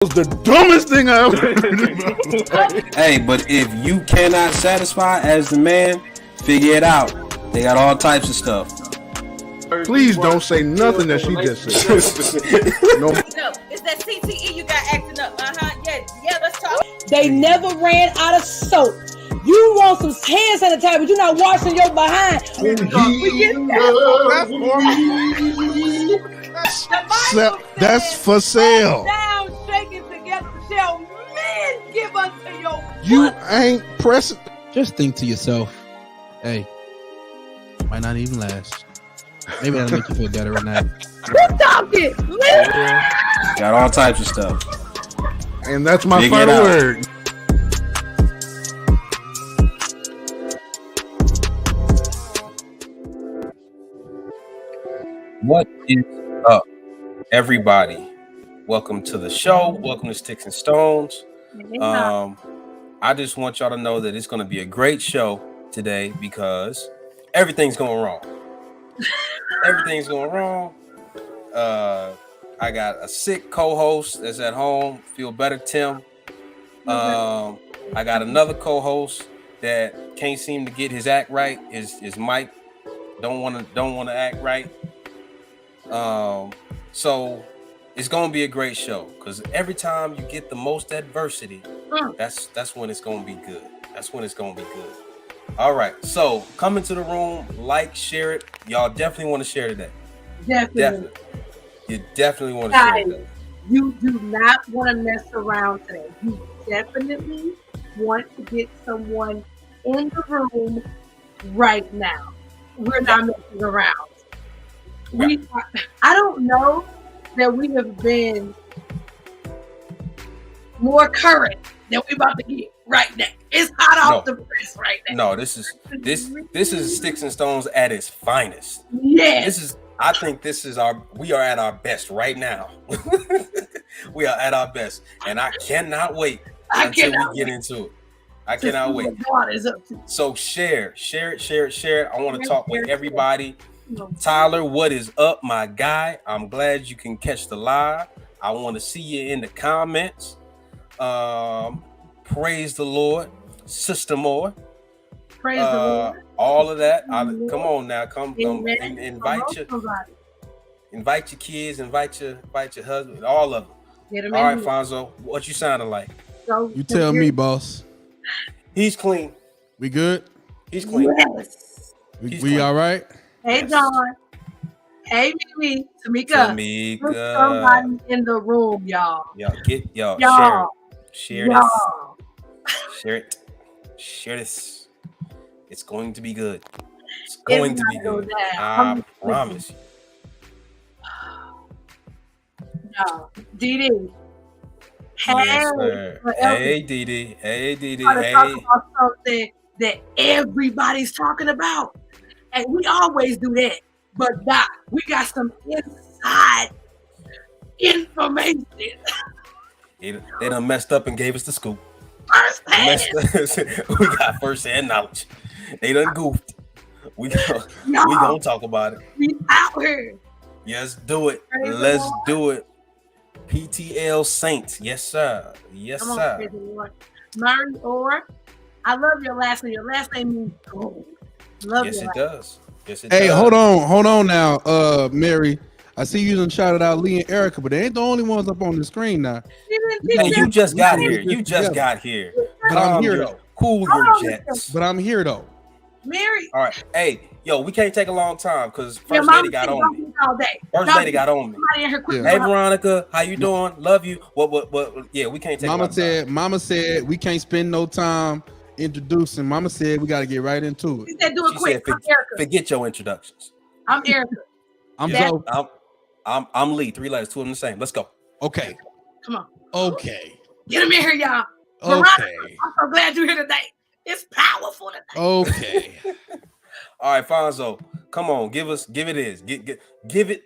was the dumbest thing I ever heard. Hey, but if you cannot satisfy as the man, figure it out. They got all types of stuff. Please don't say nothing that she just said. No, it's that CTE you got acting up. Yeah, let's talk. They never ran out of soap. You want some hand sanitizer, but you're not washing your behind. That's for sale. Down, shaking together, shall men give unto your You ain't pressing. Just think to yourself, hey, might not even last. Maybe that'll make you feel better right now. Who talking? Got all types of stuff. And that's my Figure final it out. word. What is up, everybody? Welcome to the show. Welcome to Sticks and Stones. I just want y'all to know that it's going to be a great show today because everything's going wrong. Everything's going wrong. I got a sick co-host that's at home. Feel better, Tim. I got another co-host that can't seem to get his act right. Is Mike don't want to act right. So it's gonna be a great show because every time you get the most adversity, that's when it's gonna be good. That's when it's gonna be good. All right, so come into the room, like, share it. Y'all definitely want to share today. Definitely. You definitely want to share today. You do not want to mess around today. You definitely want to get someone in the room right now. We're not messing around. I don't know that we have been more current than we're about to get right now. It's hot off the press right now. No, this is Sticks and Stones at its finest. Yes. I think we are at our best right now. We are at our best. And I cannot wait until we get into it. I cannot wait. So share it. I want to talk with everybody. Tyler, what is up, my guy? I'm glad you can catch the live. I want to see you in the comments. Praise the Lord. Sister Moore. Praise the Lord. All of that. Come on now. Come invite your kids, invite your husband, all of them. All right, Fonzo, what you sounding like? You tell me, boss. He's clean. We good? He's clean. Yes. We all right? Hey, John. Hey, Mimi. Tamika. Put somebody in the room, y'all. Share this. Share it. Share this. It's going to be good. It's going to be good. I promise you. No. Didi. Hey. Yes, sir. Hey, Didi. Hey, Didi. Hey. Talk about something that everybody's talking about. And we always do that. But Doc, we got some inside information. They done messed up and gave us the scoop. Firsthand. We got first-hand knowledge. They done goofed. We gonna talk about it. We out here. Yes, do it. Let's do it. PTL Saints. Yes, sir. Yes, sir. Murray Orr. I love your last name. Your last name means gold. Yes, it does. Yes, it does. Hey, hold on now, Mary. I see you done shouted out Lee and Erica, but they ain't the only ones up on the screen now. Hey, you just got here. But I'm here though. Cool your jets. But I'm here though. Mary. All right. Hey, yo, we can't take a long time because First Lady got on me. First Lady got on me. Hey, Veronica, how you doing? Love you. What? Yeah, we can't take. Mama said we can't spend no time introducing. Mama said we got to get right into it. She said do it quick. Forget your introductions. I'm Erica. I'm Lee. 3 letters, 2 of them the same. Let's go. Okay. Come on. Okay. Get him in here, y'all. Okay. Veronica, I'm so glad you're here today. It's powerful today. Okay. All right, Fonzo, come on, give it is. Give it.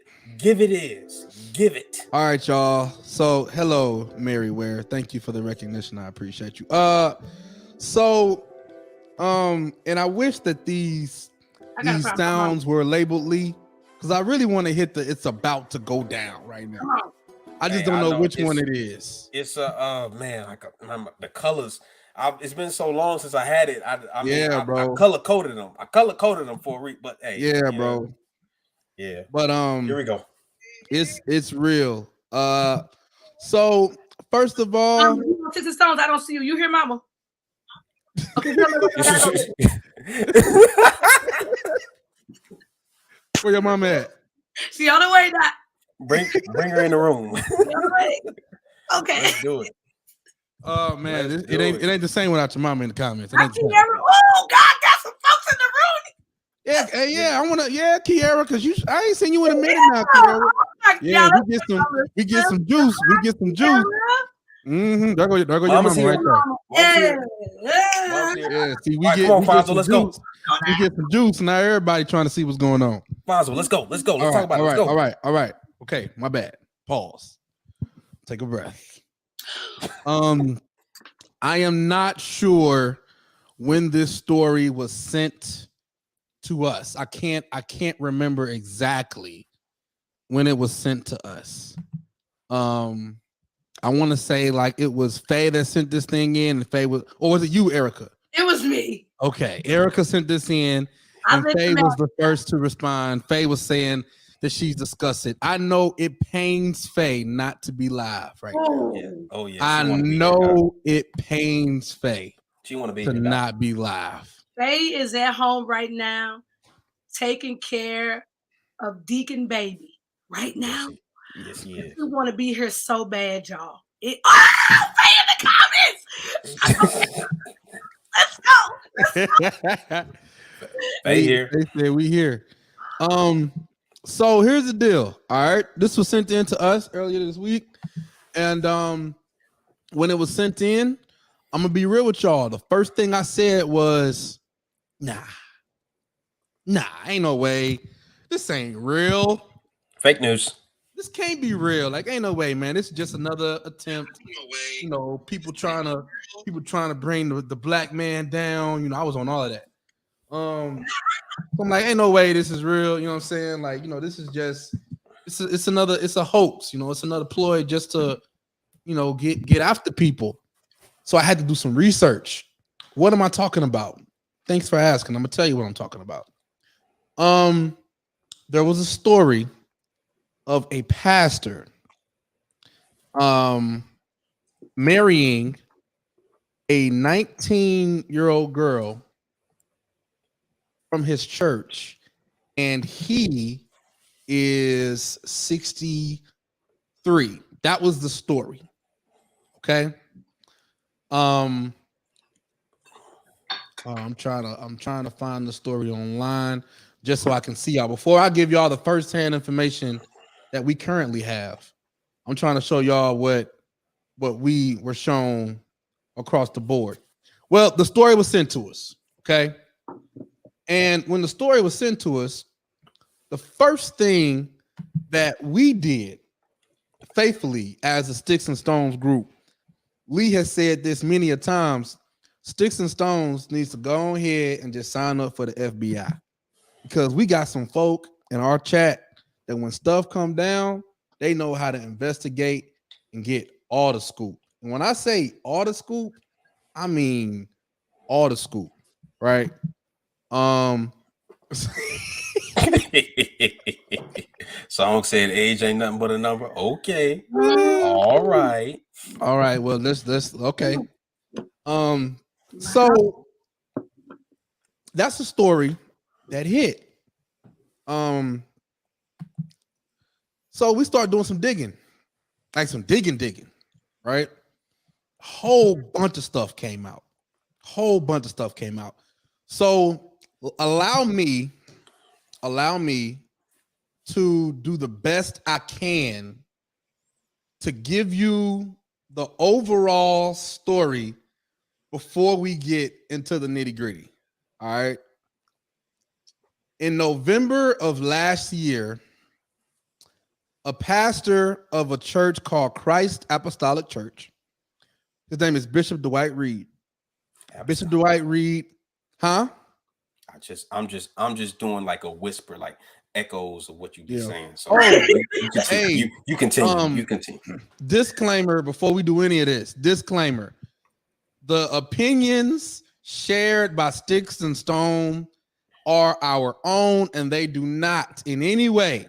All right, y'all. So, hello, Mary Ware. Thank you for the recognition. I appreciate you. And I wish that these sounds were labeled Lee, because I really want to hit it's about to go down right now. I just Hey, don't I know know which it's- one it is. It's man, I can remember the colors. It's been so long since I had it. I mean, Yeah, I bro. color coded them. I color coded them for a reason. But hey, Yeah, you know, bro. yeah. But Here we go. it's real. So first of all, You know, Sticks and Stones, I don't see you. You hear Mama? Okay, where your mom at? she on the way now. Bring her in the room. She on the way. Okay. Let's do it. Oh man, Let's it do ain't it. it ain't the same without your mama in the comments. It I ain't the can same. never. Oh God, got some folks in the room. Yeah, hey, yeah, I wanna, yeah, Kiara, because I ain't seen you in a minute now, Kiara. Oh, my Yeah, God, we get some juice. We get some juice. Mm-hmm. There go your Mama's mama here. right there. Mom's here. Yeah. Mom's here. Yeah, see, All right, come on, Fonzo, let's go. juice. We get some juice. Now everybody trying to see what's going on. Fonzo, let's go. Let's go. Let's All talk right, about it. Let's go. all right. Okay, my bad. Pause. Take a breath. I am not sure when this story was sent to us. I can't remember exactly when it was sent to us. I want to say like it was Faye that sent this thing in, and Faye was, or was it you, Erica? It was me. Okay, Erica sent this in, and Faye was the first to respond. Faye was saying that she's disgusted. I know it pains Faye not to be live right now. Yeah. Oh yeah. I know it pains Faye She want to be to not be live. Faye is at home right now, taking care of Deacon Baby right now. Yes, he is. We want to be here so bad, y'all. Faye in the comments. Let's go. Faye here. They said we here. So here's the deal. All right, this was sent in to us earlier this week, and when it was sent in, I'm gonna be real with y'all. The first thing I said was, nah, ain't no way. This ain't real. Fake news. This can't be real. Like, ain't no way, man. This is just another attempt. You know, people trying to bring the black man down. You know, I was on all of that. I'm like, ain't no way this is real. You know what I'm saying? Like, you know, this is just it's a hoax. You know, it's another ploy just to, you know, get after people. So I had to do some research. What am I talking about? Thanks for asking. I'm gonna tell you what I'm talking about. There was a story of a pastor marrying a 19-year-old girl from his church, and he is 63. That was the story. Okay. I'm trying to find the story online just so I can see y'all. Before I give y'all the first-hand information that we currently have, I'm trying to show y'all what we were shown across the board. Well, the story was sent to us, okay? And when the story was sent to us, the first thing that we did faithfully as a Sticks and Stones group, Lee has said this many a times, Sticks and Stones needs to go ahead and just sign up for the FBI, because we got some folk in our chat that when stuff come down, they know how to investigate and get all the scoop. And when I say all the scoop, I mean all the scoop, right? Song said age ain't nothing but a number. Okay. All right. Well, let's okay. So that's a story that hit. So we start doing some digging, like some digging, right? Whole bunch of stuff came out. So allow me to do the best I can to give you the overall story before we get into the nitty-gritty. All right. In November of last year, a pastor of a church called Christ Apostolic Church, his name is Bishop Dwight Reed. Bishop Dwight Reed, huh? I'm just doing like a whisper, like echoes of what you just saying. So hey, you continue. You continue. Disclaimer before we do any of this. Disclaimer: the opinions shared by Sticks and Stone are our own, and they do not in any way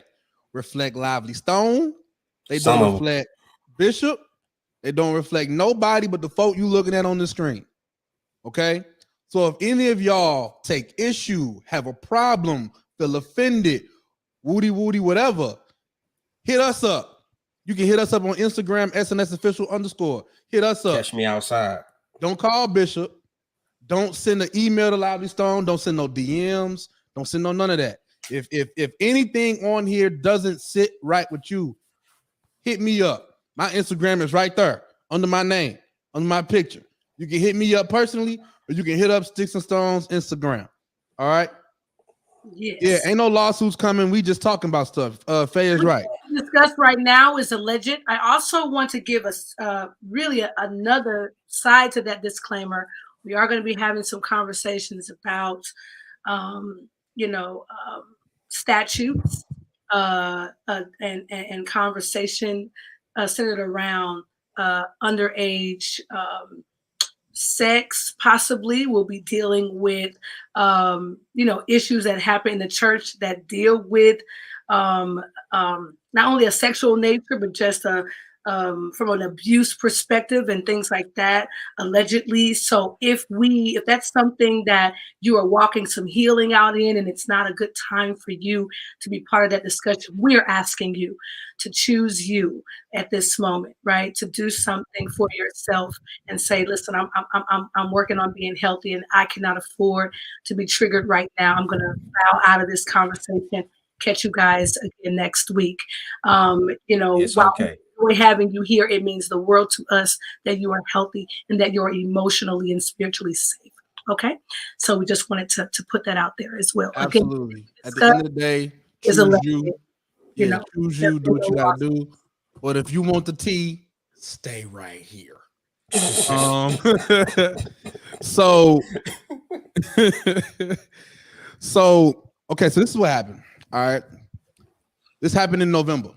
reflect Lively Stone. They don't reflect Bishop. They don't reflect nobody but the folk you looking at on the screen. Okay? So if any of y'all take issue, have a problem, feel offended, woody, whatever, hit us up. You can hit us up on Instagram, SNS_. Hit us up. Catch me outside. Don't call Bishop. Don't send an email to Lively Stone. Don't send no DMs. Don't send none of that. If anything on here doesn't sit right with you, hit me up. My Instagram is right there under my name, under my picture. You can hit me up personally, or you can hit up Sticks and Stones Instagram. All right. Yes. Yeah, ain't no lawsuits coming. We just talking about stuff. Faye is right. Discussed right now is alleged. I also want to give us really another side to that disclaimer. We are going to be having some conversations about, statutes and conversation centered around underage sex. Possibly we'll be dealing with issues that happen in the church that deal with not only a sexual nature but just from an abuse perspective and things like that, allegedly. So if that's something that you are walking some healing out in and it's not a good time for you to be part of that discussion, we're asking you to choose you at this moment, right? To do something for yourself and say, listen, I'm working on being healthy and I cannot afford to be triggered right now. I'm going to bow out of this conversation. Catch you guys again next week. It's okay. We're having you here, it means the world to us that you are healthy and that you're emotionally and spiritually safe. Okay, so we just wanted to put that out there as well. Absolutely. Again, at the end of the day, choose you. Choose you. Do what you gotta do. But if you want the tea, stay right here. So okay. So this is what happened. All right. This happened in November.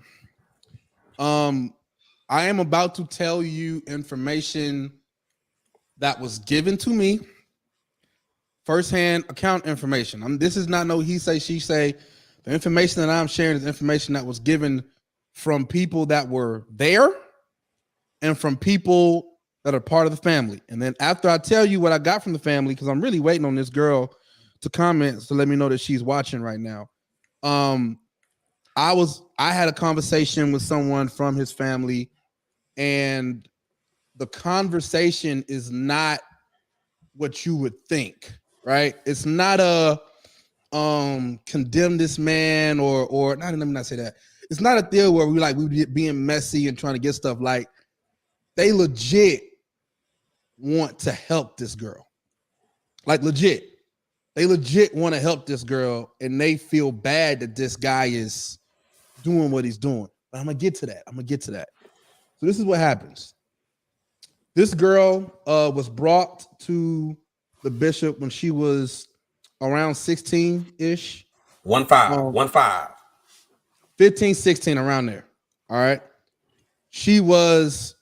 I am about to tell you information that was given to me, firsthand account information. This is not no he say, she say. The information that I'm sharing is information that was given from people that were there and from people that are part of the family. And then after I tell you what I got from the family, because I'm really waiting on this girl to comment to let me know that she's watching right now. I had a conversation with someone from his family, and the conversation is not what you would think, right? It's not a condemn this man or not. Let me not say that. It's not a deal where we being messy and trying to get stuff. Like, they legit want to help this girl. Like, legit. They legit want to help this girl, and they feel bad that this guy is doing what he's doing. But I'm gonna get to that. So this is what happens. This girl was brought to the bishop when she was around 16-ish. 15, 16, around there. All right. She was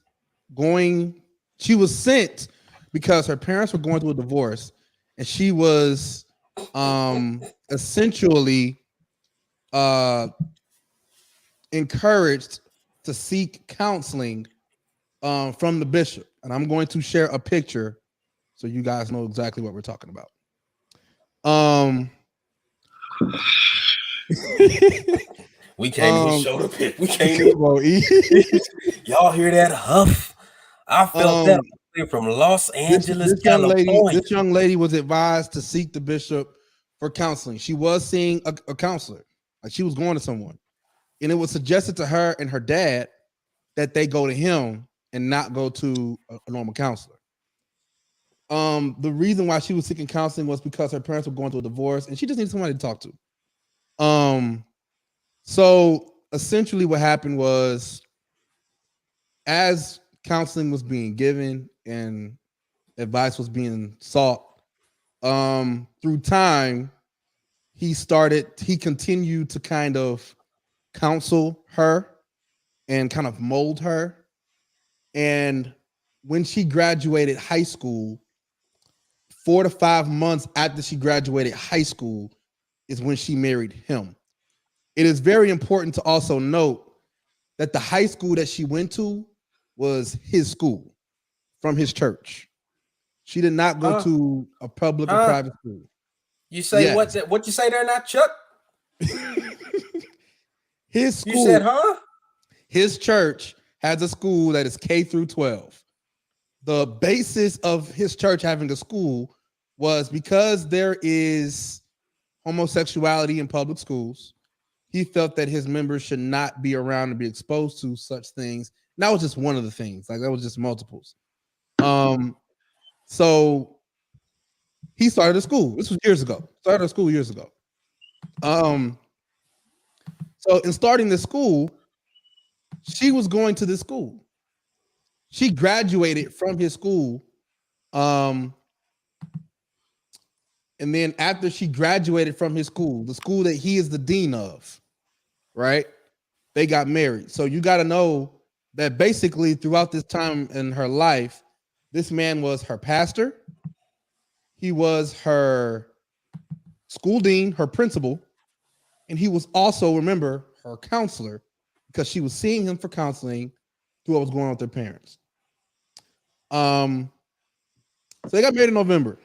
sent because her parents were going through a divorce, and she was essentially encouraged to seek counseling from the bishop. And I'm going to share a picture so you guys know exactly what we're talking about. We can't even show the picture. We can't even. Y'all hear that huff? I felt that from Los Angeles, California. This young lady was advised to seek the bishop for counseling. She was seeing a counselor. Like, she was going to someone. And it was suggested to her and her dad that they go to him and not go to a normal counselor. The reason why she was seeking counseling was because her parents were going through a divorce and she just needed somebody to talk to. So essentially what happened was, as counseling was being given and advice was being sought, through time, he continued to kind of counsel her and kind of mold her. And when she graduated high school, 4 to 5 months after she graduated high school is when she married him. It is very important to also note that the high school that she went to was his school from his church. She did not go to a public or private school. You say Yes. what you say there now, Chuck? His school. You said, huh? His church has a school that is K through 12. The basis of his church having a school was because there is homosexuality in public schools. He felt that his members should not be around to be exposed to such things. And that was just one of the things. Like that was just multiples. So he started a school. This was years ago. Started a school years ago. So in starting the school, she was going to this school. She graduated from his school. And then after she graduated from his school, the school that he is the dean of, right? They got married. So you got to know that basically throughout this time in her life, this man was her pastor. He was her school dean, her principal. And he was also, remember, her counselor because she was seeing him for counseling through what was going on with their parents. So they got married in November.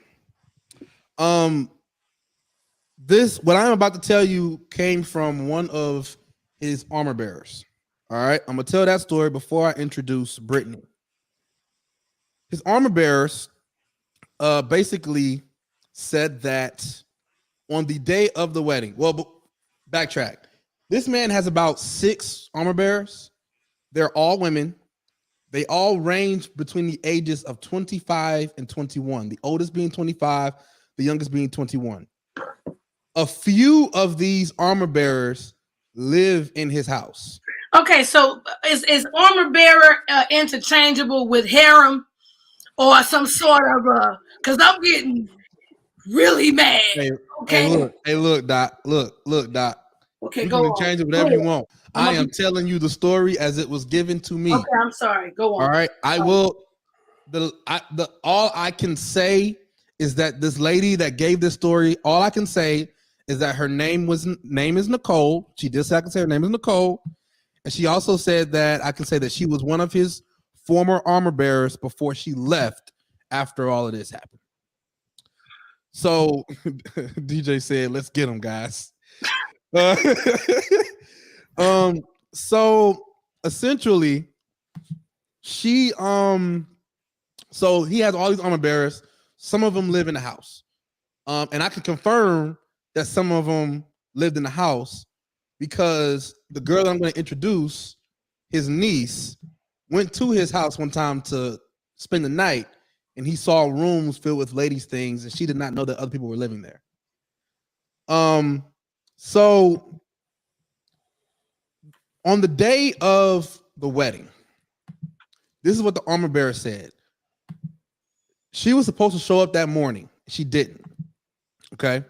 What I'm about to tell you came from one of his armor bearers. All right, I'm gonna tell that story before I introduce Brittany. His armor bearers basically said that on the day of the wedding. Well, backtrack. This man has about 6 armor bearers. They're all women. They all range between the ages of 25 and 21. The oldest being 25, the youngest being 21. A few of these armor bearers live in his house. Okay, so is armor bearer interchangeable with harem or some sort of because I'm getting really mad. Hey, look, Doc. Look, Doc. Okay, you go can on. change it whatever you want. I am telling you the story as it was given to me. Okay, I'm sorry. Go on. All right, I will. All I can say is that this lady that gave this story, all I can say is that her name is Nicole. She did say I can say her name is Nicole, and she also said that I can say that she was one of his former armor bearers before she left after all of this happened. So DJ said, "Let's get them, guys." So essentially, she so he has all these armor bearers. Some of them live in the house, and I can confirm that some of them lived in the house because the girl that I'm going to introduce, his niece, went to his house one time to spend the night, and he saw rooms filled with ladies' things, and she did not know that other people were living there. So on the day of the wedding, this is what the armor bearer said. She was supposed to show up that morning. She didn't. Okay.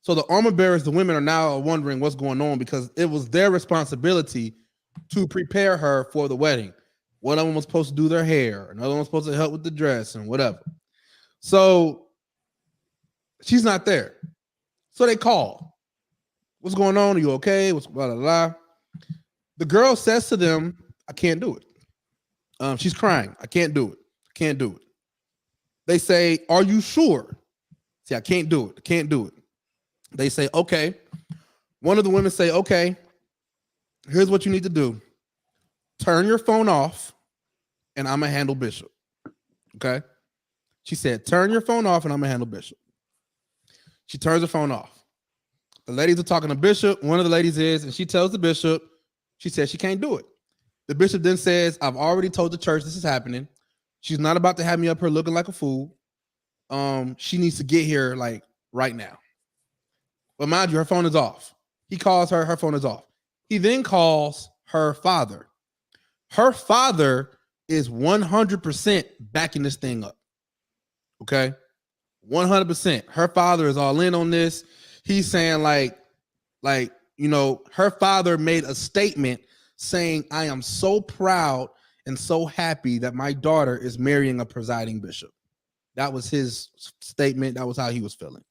So the armor bearers, the women, are now wondering what's going on because it was their responsibility to prepare her for the wedding. One of them was supposed to do their hair. Another one was supposed to help with the dress and whatever. So she's not there. So they call. What's going on? Are you okay? What's blah, blah, blah. The girl says to them, I can't do it. She's crying. I can't do it. I can't do it. They say, are you sure? See, I can't do it. I can't do it. They say, okay. One of the women say, okay, here's what you need to do. Turn your phone off and I'm going to handle Bishop. Okay. She said, turn your phone off and I'm going to handle Bishop. She turns her phone off. The ladies are talking to Bishop. One of the ladies is, and she tells the bishop, she says she can't do it. The bishop then says, I've already told the church this is happening. She's not about to have me up here looking like a fool. She needs to get here like right now. But mind you, her phone is off. He calls her phone is off. He then calls her father. Her father is 100% backing this thing up. Okay? 100%. Her father is all in on this. he's saying like, you know, her father made a statement saying, I am so proud and so happy that my daughter is marrying a presiding bishop. That was his statement. That was how he was feeling.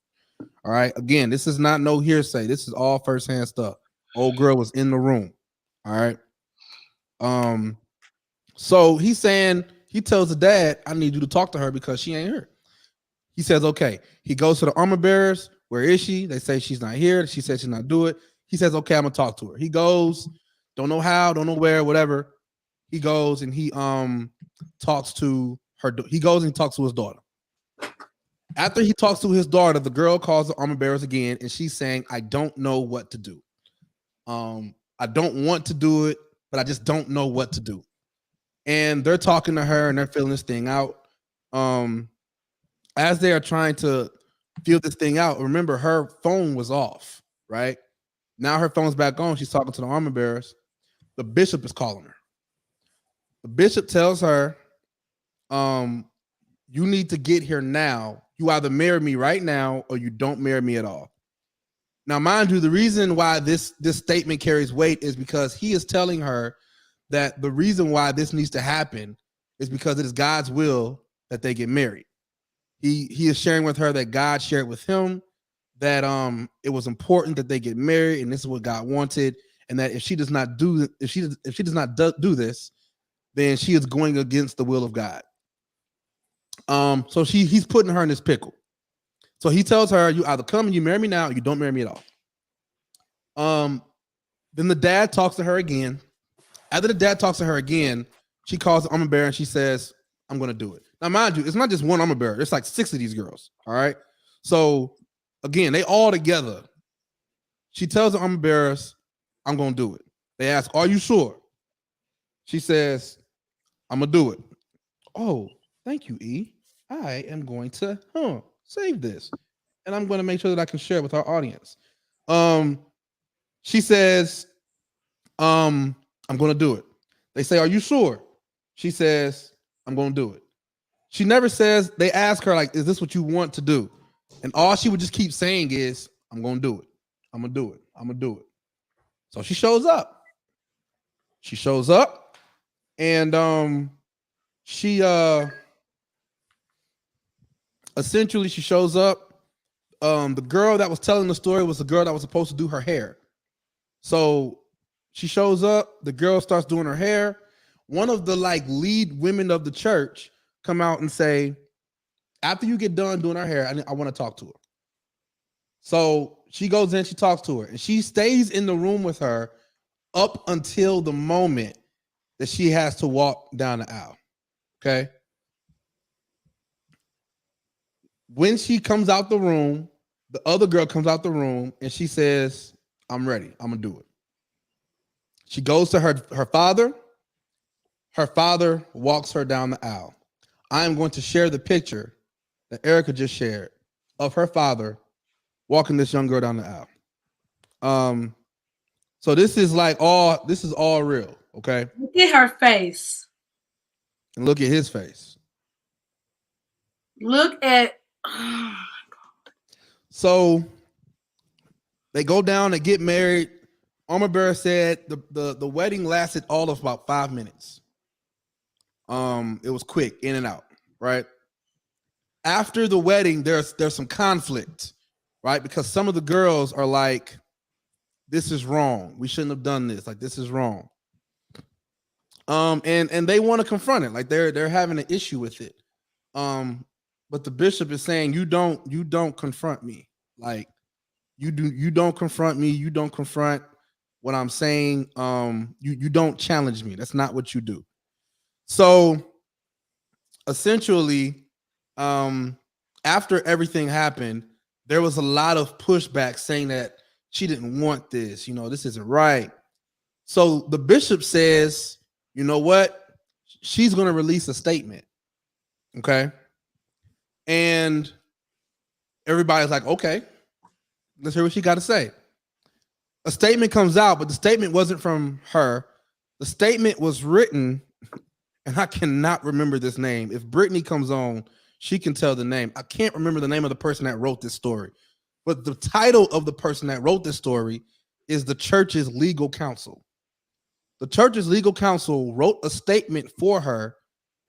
All right. Again, this is not no hearsay. This is all firsthand stuff. Old girl was in the room. All right. So he's saying, he tells the dad, I need you to talk to her because she ain't here. He says, okay. He goes to the armor bearers. Where is she? They say she's not here. She said she's not do it. He says, okay, I'm gonna talk to her. He goes, don't know how, don't know where, whatever. He goes and he talks to her. He goes and talks to his daughter. After he talks to his daughter, the girl calls the armor bearers again, and she's saying, I don't know what to do. I don't want to do it, but I just don't know what to do. And they're talking to her and they're filling this thing out. As they are trying to fill this thing out, remember her phone was off, right? Now her phone's back on. She's talking to the armor bearers. The bishop is calling her. The bishop tells her, you need to get here now. You either marry me right now or you don't marry me at all. Now, mind you, the reason why this statement carries weight is because he is telling her that the reason why this needs to happen is because it is God's will that they get married. He is sharing with her that God shared with him that it was important that they get married, and this is what God wanted, and that if she does not do this, then she is going against the will of God. So he's putting her in this pickle. So he tells her, you either come and you marry me now or you don't marry me at all. Then the dad talks to her again. After the dad talks to her again, she calls the armor bearer and she says, I'm going to do it. Now, mind you, it's not just one armor bearer. There's like 6 of these girls. All right. So again, they all together. She tells the armor bearers, I'm going to do it. They ask, are you sure? She says, I'm going to do it. Oh, thank you, E. I am going to save this. And I'm going to make sure that I can share it with our audience. She says, I'm going to do it. They say, are you sure? She says, I'm going to do it. She never says, they ask her, like, is this what you want to do? And all she would just keep saying is, I'm going to do it. I'm going to do it. I'm going to do it. So she shows up. She shows up and she essentially she shows up. The girl that was telling the story was the girl that was supposed to do her hair. So she shows up, the girl starts doing her hair. One of the like lead women of the church come out and say, after you get done doing her hair, I want to talk to her. So she goes in, she talks to her, and she stays in the room with her up until the moment that she has to walk down the aisle. Okay. When she comes out the room, the other girl comes out the room and she says, I'm ready. I'm going to do it. She goes to her father. Her father walks her down the aisle. I am going to share the picture that Erica just shared of her father walking this young girl down the aisle. So this is all real. Okay. Look at her face. And look at his face. Look at. So they go down, they get married. Armor bearer said the wedding lasted all of about 5 minutes. It was quick, in and out, right? After the wedding, there's some conflict, right? Because some of the girls are like, this is wrong. We shouldn't have done this. Like, this is wrong. And they want to confront it. Like they're having an issue with it. But the bishop is saying, you don't confront me. Like you don't confront me. You don't confront what I'm saying. You don't challenge me. That's not what you do. So essentially, after everything happened, there was a lot of pushback saying that she didn't want this. This isn't right. So the bishop says, you know what? She's going to release a statement. Okay. And everybody's like, okay, let's hear what she got to say. A statement comes out, but the statement wasn't from her. The statement was written, and I cannot remember this name. If Brittany comes on, she can tell the name. I can't remember the name of the person that wrote this story, but the title of the person that wrote this story is the church's legal counsel. The church's legal counsel wrote a statement for her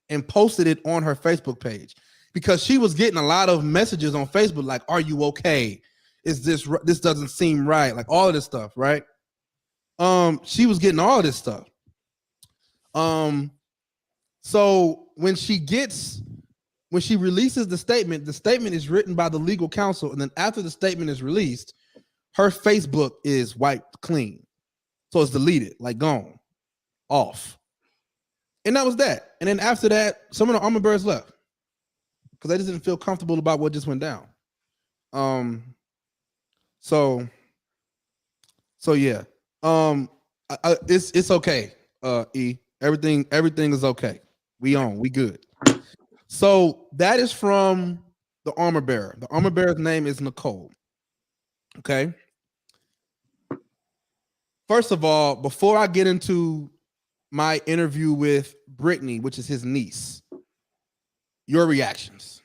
and posted it on her Facebook page because she was getting a lot of messages on Facebook like, "Are you okay? Is this doesn't seem right?" Like all of this stuff, right? She was getting all of this stuff. So when she releases the statement is written by the legal counsel, and then after the statement is released, her Facebook is wiped clean. So it's deleted, like gone, off. And that was that. And then after that, some of the armor bearers left because they just didn't feel comfortable about what just went down. So yeah. It's okay. E. Everything is okay. We good. So that is from the armor bearer. The armor bearer's name is Nicole. Okay. First of all, before I get into my interview with Brittany, which is his niece, your reactions.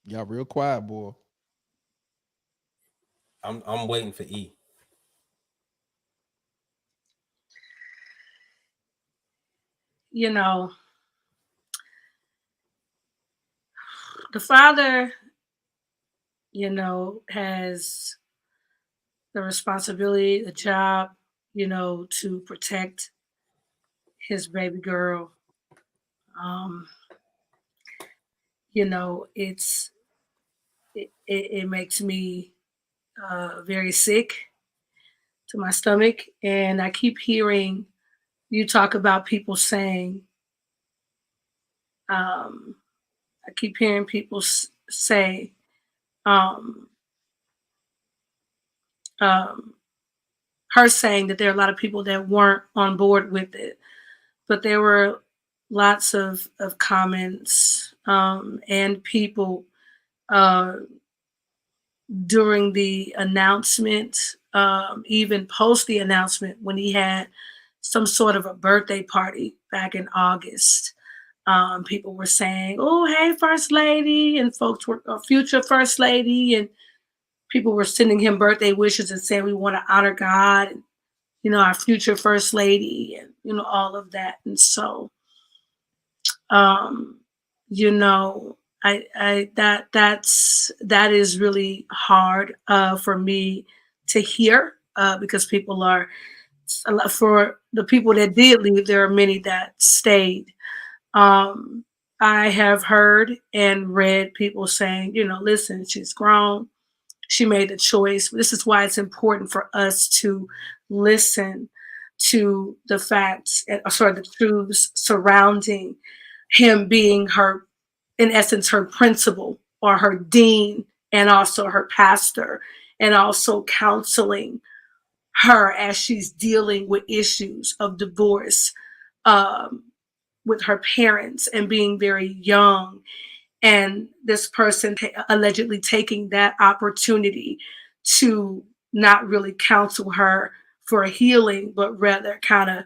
Y'all real quiet, boy. I'm waiting for E. You know, the father, has the responsibility, the job, to protect his baby girl. It makes me very sick to my stomach. And I keep hearing you talk about people saying, I keep hearing people say, her saying that there are a lot of people that weren't on board with it, but there were lots of comments and people during the announcement, even post the announcement when he had some sort of a birthday party back in August. People were saying, "Oh, hey, First Lady," and folks were future First Lady, and people were sending him birthday wishes and saying, "We want to honor God, and our future First Lady," and all of that. And so, that is really hard for me to hear because people are, for the people that did leave, there are many that stayed. I have heard and read people saying, listen, she's grown. She made a choice. This is why it's important for us to listen to the facts, the truths surrounding him being her, in essence, her principal or her dean, and also her pastor, and also counseling her as she's dealing with issues of divorce with her parents and being very young. And this person allegedly taking that opportunity to not really counsel her for healing, but rather kind of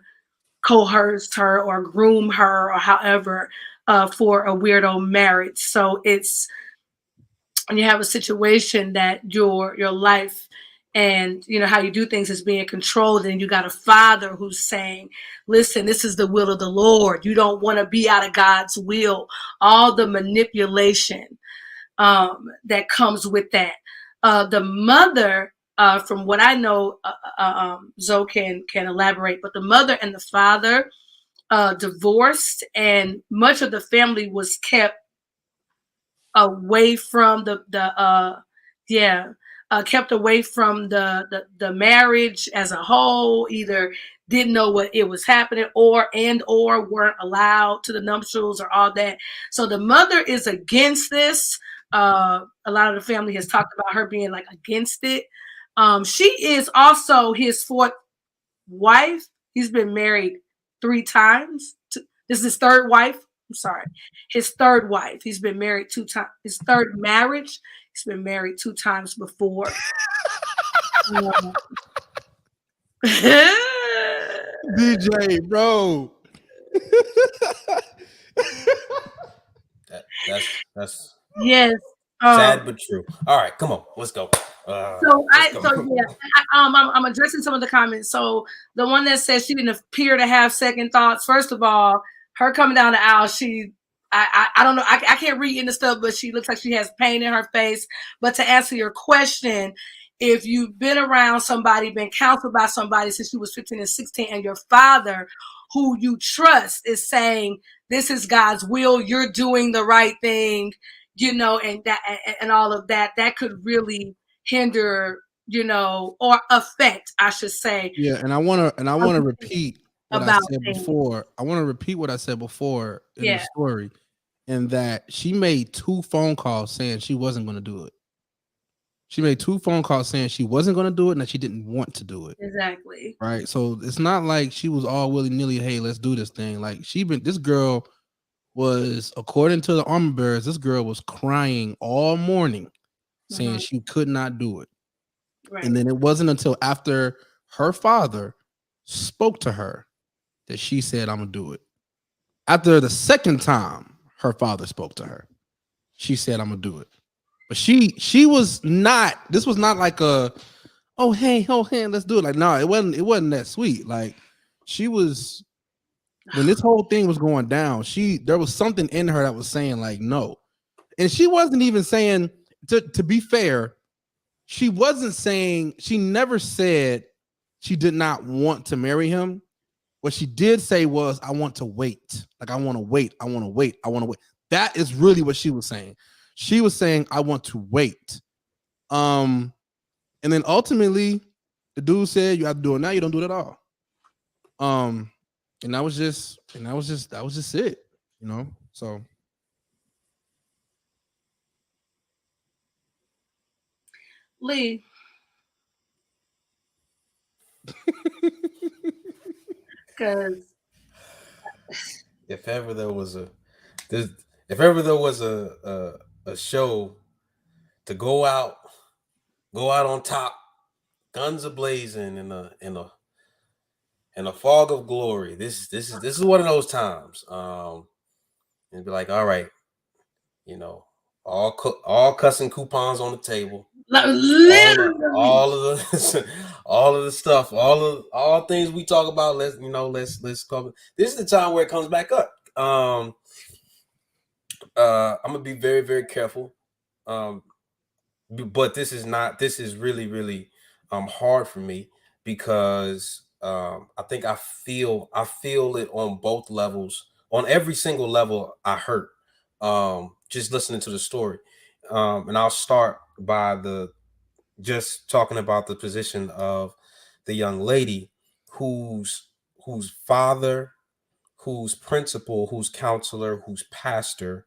coerce her or groom her or however for a weirdo marriage. So it's when you have a situation that your life and how you do things is being controlled, and you got a father who's saying, listen, this is the will of the Lord. You don't want to be out of God's will. All the manipulation that comes with that. The mother, from what I know, Zoe can elaborate, but the mother and the father divorced, and much of the family was kept away from kept away from the marriage as a whole, either didn't know what it was happening or weren't allowed to the nuptials or all that. So the mother is against this. A lot of the family has talked about her being like against it. She is also his fourth wife. He's been married 3 times. This is his third wife. I'm sorry. His third wife. He's been married 2 times. His third marriage. He's been married 2 times before. DJ, bro. That's Yes. sad but true. All right, come on, let's go. I'm addressing some of the comments. So the one that says she didn't appear to have second thoughts. First of all, her coming down the aisle, I don't know. I can't read into stuff, but she looks like she has pain in her face. But to answer your question, if you've been around somebody, been counseled by somebody since you was 15 and 16, and your father, who you trust, is saying this is God's will, you're doing the right thing, and that and all of that, that could really hinder, or affect, I should say. Yeah, and I want to repeat what I said things. before. I want to repeat what I said before in Yeah. the story, and that she made 2 phone calls saying she wasn't going to do it. She made 2 phone calls saying she wasn't going to do it and that she didn't want to do it. Exactly. Right. So it's not like she was all willy-nilly, hey, let's do this thing. Like this girl was, according to the armor bearers, this girl was crying all morning saying she could not do it. Right. And then it wasn't until after her father spoke to her that she said, I'm gonna do it. After the second time her father spoke to her, she said, I'm gonna do it. But she was not, this was not like a, oh hey, let's do it. Like, no, it wasn't that sweet. Like, she was, when this whole thing was going down, there was something in her that was saying like no. And she wasn't even saying, to be fair, she wasn't saying, she never said she did not want to marry him. What she did say was, I want to wait. Like, I want to wait. That is really what she was saying. She was saying, I want to wait. And then ultimately, the dude said, you have to do it now, you don't do it at all. And that was just it, so. Lee. Because if ever there was a show to go out on top, guns a-blazing in a fog of glory, this is one of those times. And be like, all right, all cussing coupons on the table. All of the stuff, all things we talk about. Let's cover. This is the time where it comes back up. I'm gonna be very, very careful. But this is really, really hard for me because I think I feel it on both levels, on every single level. I hurt just listening to the story, and I'll start by just talking about the position of the young lady whose father, whose principal, whose counselor, whose pastor,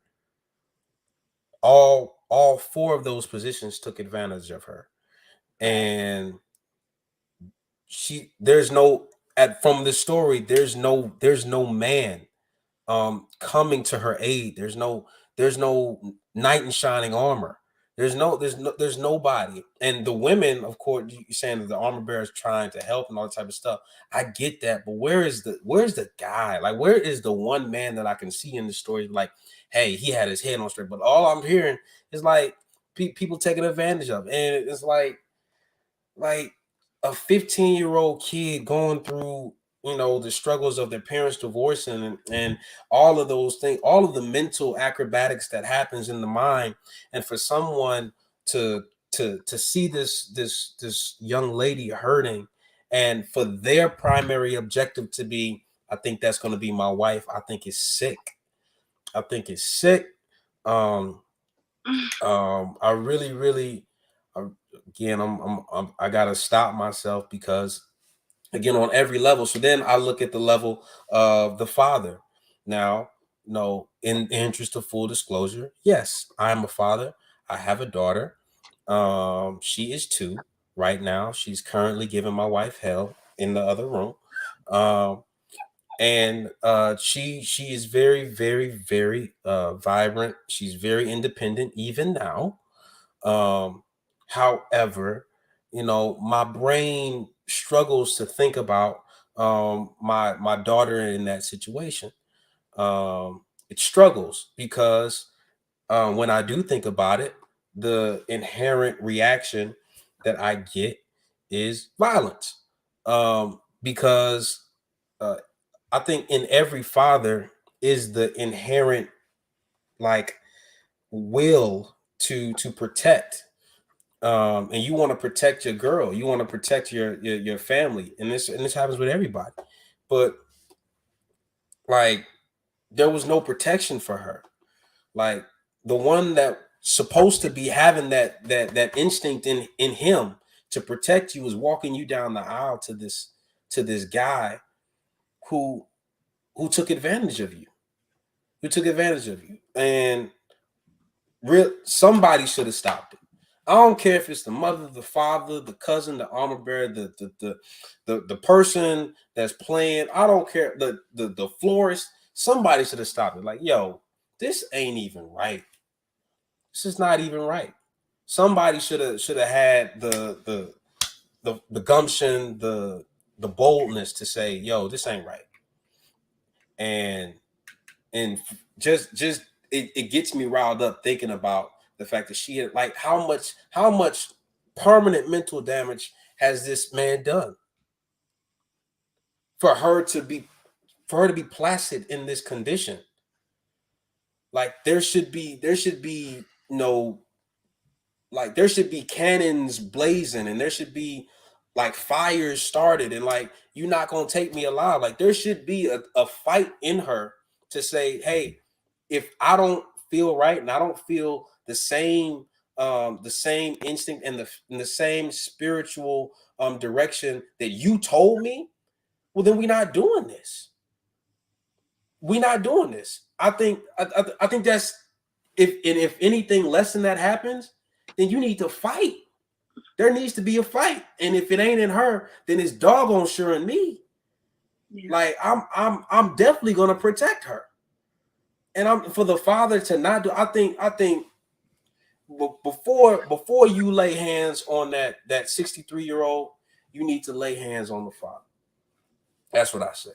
all 4 of those positions took advantage of her. And from the story, there's no man coming to her aid. There's no knight in shining armor. There's nobody. And the women, of course, you're saying that the armor bearer is trying to help and all that type of stuff. I get that, but where's the guy? Like, where is the one man that I can see in the story? Like, hey, he had his head on straight. But all I'm hearing is like people taking advantage of it. And it's like a 15-year-old kid going through the struggles of their parents divorcing and all of those things, all of the mental acrobatics that happens in the mind. And for someone to see this young lady hurting, and for their primary objective to be, I think that's going to be my wife, I think it's sick. I really again, I gotta stop myself because, again, on every level. So then I look at the level of the father. Now, no, in the interest of full disclosure, yes, I'm a father. I have a daughter. She is 2 right now. She's currently giving my wife hell in the other room. And she is very, very, very vibrant. She's very independent even now. However, my brain struggles to think about my daughter in that situation. It struggles because when I do think about it, the inherent reaction that I get is violence. Because I think in every father is the inherent like will to protect. And you want to protect your girl, you want to protect your family, and this happens with everybody. But like there was no protection for her. Like the one that supposed to be having that instinct in him to protect you was walking you down the aisle to this guy who took advantage of you, and somebody should have stopped it. I don't care if it's the mother, the father, the cousin, the armor bearer, the person that's playing. I don't care. The florist. Somebody should have stopped it. Like, yo, this ain't even right. This is not even right. Somebody should have had the gumption, the boldness to say, yo, this ain't right. And just it gets me riled up thinking about the fact that she had, like, how much permanent mental damage has this man done for her to be placid in this condition. Like there should be no, like there should be cannons blazing, and there should be like fires started, and like, you're not gonna take me alive. Like there should be a fight in her to say, hey, if I don't feel right and I don't feel the same instinct and the same spiritual direction that you told me, well, then we're not doing this. We're not doing this. I think that's, if anything less than that happens, then you need to fight. There needs to be a fight. And if it ain't in her, then it's doggone sure in me. Yeah. Like I'm definitely gonna protect her. And I'm for the father to not do. I think before you lay hands on that 63-year-old, you need to lay hands on the father. That's what I say.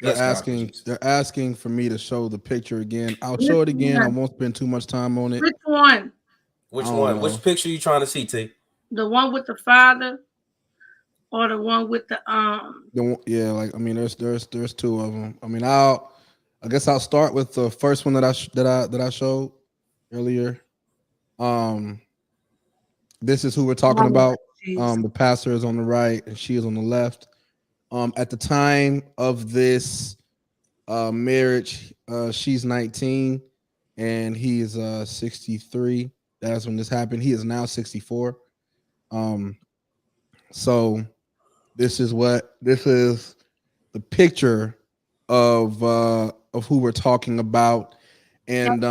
They're asking for me to show the picture again. I'll show it again. I won't spend too much time on it. Which one? Which picture are you trying to see, T? The one with the father, or the one with the yeah, like, I mean, there's two of them. I mean, I guess I'll start with the first one that I showed earlier. This is who we're talking about. The pastor is on the right and she is on the left. At the time of this marriage, she's 19 and he is 63. That's when this happened. He is now 64. So this is the picture of who we're talking about. And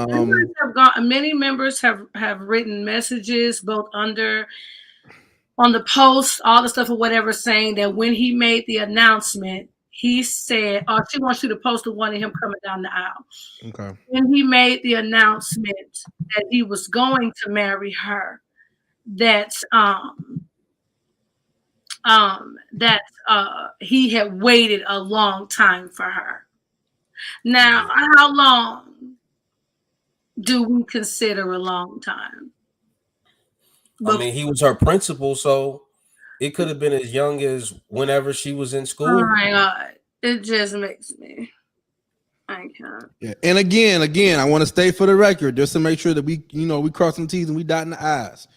many members have written messages both on the post, all the stuff or whatever, saying that when he made the announcement, he said, she wants you to post the one of him coming down the aisle. Okay. When he made the announcement that he was going to marry her, that he had waited a long time for her. Now, how long do we consider a long time? I mean, he was her principal, so it could have been as young as whenever she was in school. Oh my God. It just makes me, I can't. Yeah. And again, I want to state for the record, just to make sure that we cross some T's and we dot the I's.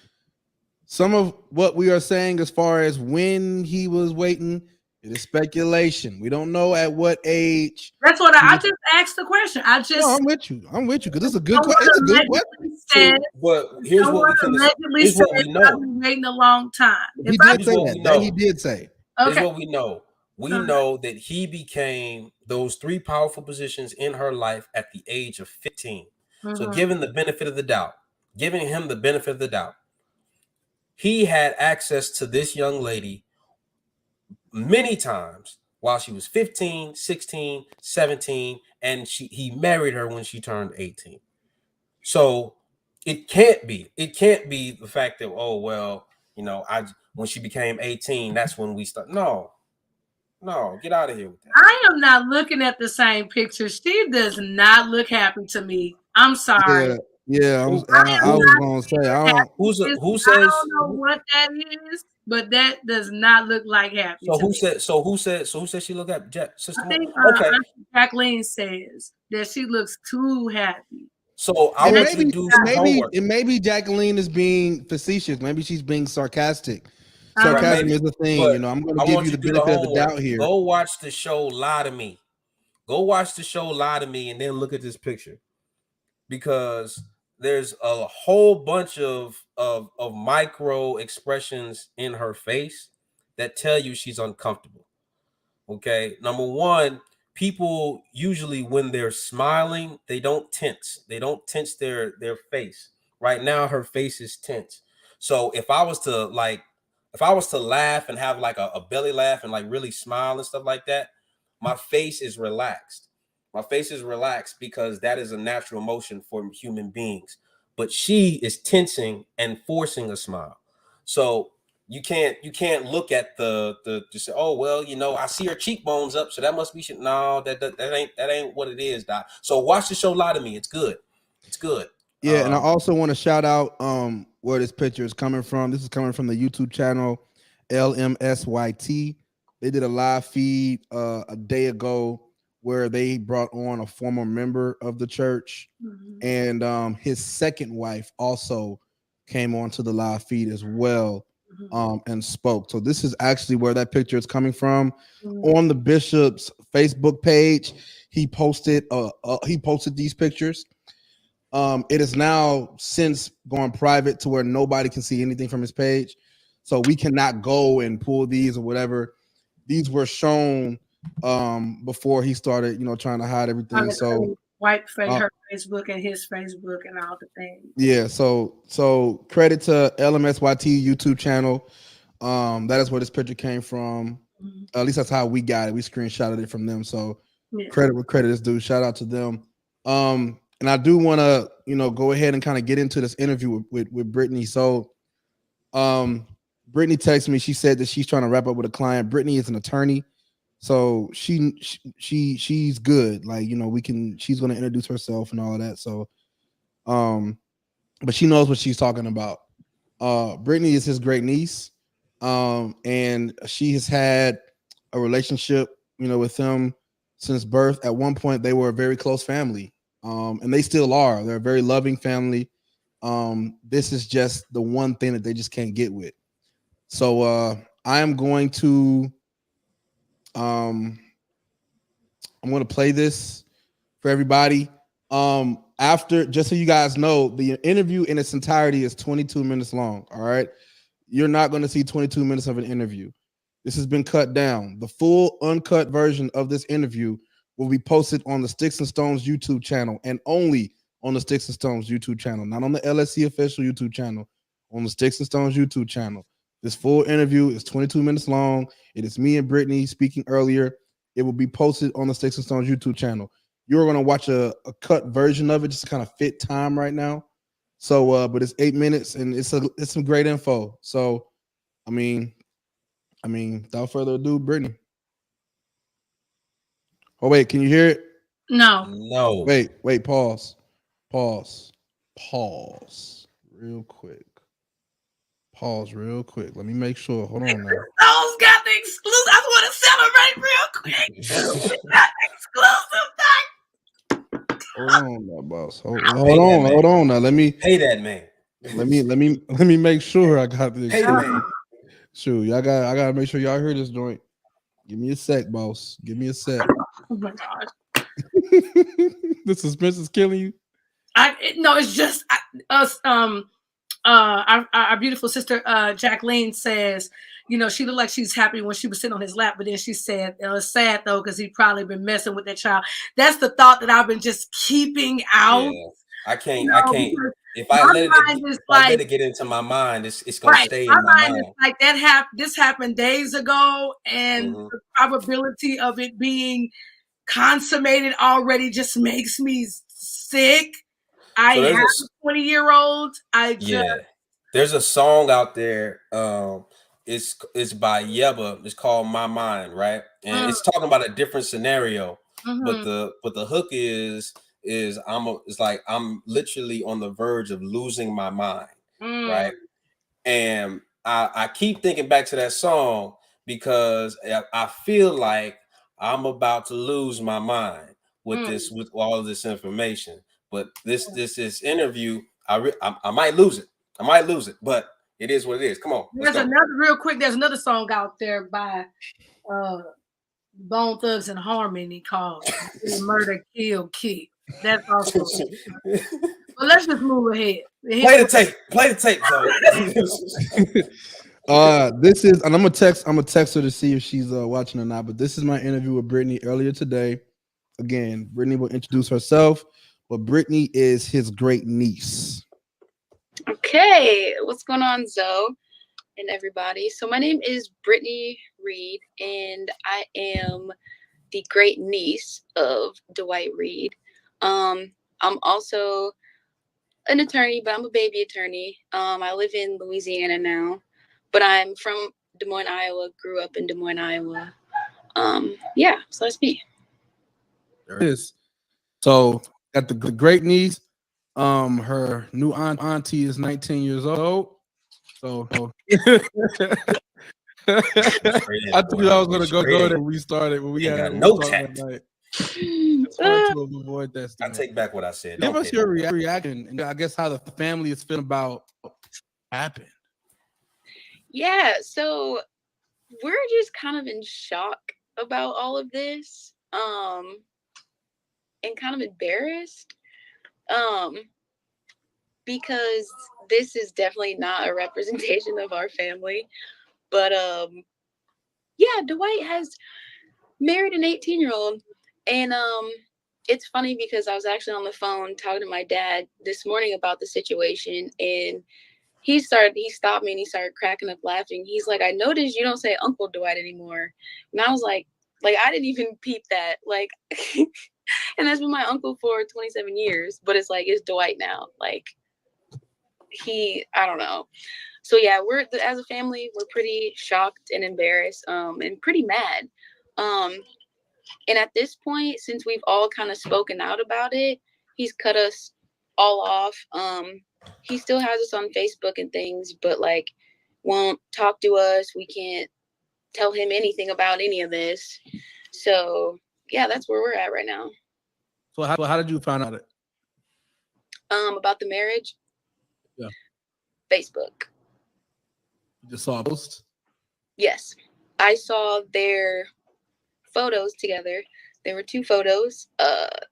Some of what we are saying as far as when he was waiting, it is speculation. We don't know at what age. That's what I just asked the question. I'm with you because it's a good question. It's a good question. But here's what we know. I've been waiting a long time. He did say that. He did say. Okay. Here's what we know. We know that he became those three powerful positions in her life at the age of 15. So giving him the benefit of the doubt, he had access to this young lady many times while she was 15, 16, 17, and he married her when she turned 18. So it can't be the fact that, when she became 18, that's when we start. No. No, get out of here with that. I am not looking at the same picture. She does not look happy to me. I'm sorry. Yeah. I was gonna say I don't. Who I says? don't know what that is, but that does not look like happy to me. Who said she look at Sister I Mo? think Okay. Jacqueline says that she looks too happy. So I want you to do some homework. And maybe Jacqueline is being facetious. Maybe she's being sarcastic. Sarcasm Sarcasm is a thing, you know. I'm going to give you the benefit of the doubt here. Go watch the show Lie to Me. Go watch the show Lie to Me and then look at this picture. Because there's a whole bunch of micro expressions in her face that tell you she's uncomfortable. Okay. Number one, people usually when they're smiling, they don't tense. They don't tense their face. Right now, her face is tense. So if I was to laugh and have like a belly laugh and like really smile and stuff like that, my face is relaxed. My face is relaxed because that is a natural emotion for human beings. But she is tensing and forcing a smile. So you can't look at the just say, oh well, you know, I see her cheekbones up, so that must be shit. No, that ain't what it is, Doc. So watch the show Lie to Me. It's good. It's good. Yeah, and I also want to shout out where this picture is coming from. This is coming from the YouTube channel LMSYT. They did a live feed a day ago where they brought on a former member of the church, and his second wife also came onto the live feed as well, and spoke. So this is actually where that picture is coming from. On the bishop's Facebook page, he posted these pictures. It is now since gone private to where nobody can see anything from his page, so we cannot go and pull these or whatever. These were shown before he started, you know, trying to hide everything. So wipe her Facebook and his Facebook and all the things. Yeah, so credit to LMSYT YouTube channel. That is where this picture came from. At least that's how we got it. We screenshotted it from them. So credit where credit is due. Shout out to them. And I do want to, you know, go ahead and kind of get into this interview with Brittany. So Brittany texted me. She said that she's trying to wrap up with a client. Brittany is an attorney. So she's good. Like, you know, she's going to introduce herself and all of that. So, but she knows what she's talking about. Brittany is his great niece. And she has had a relationship, you know, with him since birth. At one point, they were a very close family. And they still are. They're a very loving family. This is just the one thing that they just can't get with. So I am going to I'm going to play this for everybody. After, just so you guys know, the interview in its entirety is 22 minutes long. All right. You're not going to see 22 minutes of an interview. This has been cut down. The full uncut version of this interview will be posted on the Sticks and Stones YouTube channel, and only on the Sticks and Stones YouTube channel, not on the LSC official YouTube channel, on the Sticks and Stones YouTube channel. This full interview is 22 minutes long. It is me and Brittany speaking earlier. It will be posted on the Sticks and Stones YouTube channel. You're going to watch a cut version of it just to kind of fit time right now. So, but it's 8 minutes and it's some great info. So, I mean, without further ado, Brittany. Oh, wait, can you hear it? No. Wait, pause. Real quick. Pause real quick. Let me make sure. Hold on now. Those got the exclusive. I want to celebrate real quick. We got the exclusive thing. Hold on now, boss. Hold on now. Let me pay that man. Let me make sure I got the exclusive. Sure, I gotta make sure y'all hear this joint. Give me a sec, boss. Give me a sec. Oh my gosh. The suspense is killing you. No, it's just us. Our beautiful sister Jacqueline says, you know, she looked like she's happy when she was sitting on his lap, but then she said it was sad though because he probably been messing with that child. That's the thought that I've been just keeping out. Yeah, I can't. If I let it get into my mind, it's gonna stay in my mind. Is like this happened days ago, and the probability of it being consummated already just makes me sick. I have a 20-year-old. There's a song out there. it's by Yeba. It's called My Mind, right? And it's talking about a different scenario, but the hook is it's like I'm literally on the verge of losing my mind, right? And I keep thinking back to that song because I feel like I'm about to lose my mind with all of this information. But this interview, I might lose it. I might lose it, but it is what it is. Come on. There's another song out there by Bone Thugs and Harmony called Murder, Kill, Keep. That's also well, let's just move ahead. Play the tape, This is, and I'm gonna text her to see if she's watching or not. But this is my interview with Brittany earlier today. Again, Brittany will introduce herself, but Brittany is his great niece. Okay, what's going on, Zoe and everybody? So my name is Brittany Reed, and I am the great niece of Dwight Reed. I'm also an attorney, but I'm a baby attorney. I live in Louisiana now, but I'm from Des Moines, Iowa. Grew up in Des Moines, Iowa. Yeah, so that's me. There it is. So got the great niece. Her new auntie is 19 years old. So I told you I was gonna go there when we started. When we had no tact. To avoid that stuff. I take back what I said. Give us your reaction, and I guess how the family is feeling about what happened. Yeah, so we're just kind of in shock about all of this, and kind of embarrassed, because this is definitely not a representation of our family. But yeah, Dwight has married an 18-year-old, and it's funny because I was actually on the phone talking to my dad this morning about the situation, and he stopped me and he started cracking up laughing. He's like, I noticed you don't say Uncle Dwight anymore. And I was like I didn't even peep that, like and that's been my uncle for 27 years, but it's like, it's Dwight now. Like, I don't know. So yeah, as a family, we're pretty shocked and embarrassed, and pretty mad. And at this point, since we've all kind of spoken out about it, he's cut us all off. He still has us on Facebook and things, but like won't talk to us. We can't tell him anything about any of this. So yeah, that's where we're at right now. So how did you find out it? About the marriage? Yeah. Facebook. You just saw a post? Yes. I saw their photos together. There were 2 photos.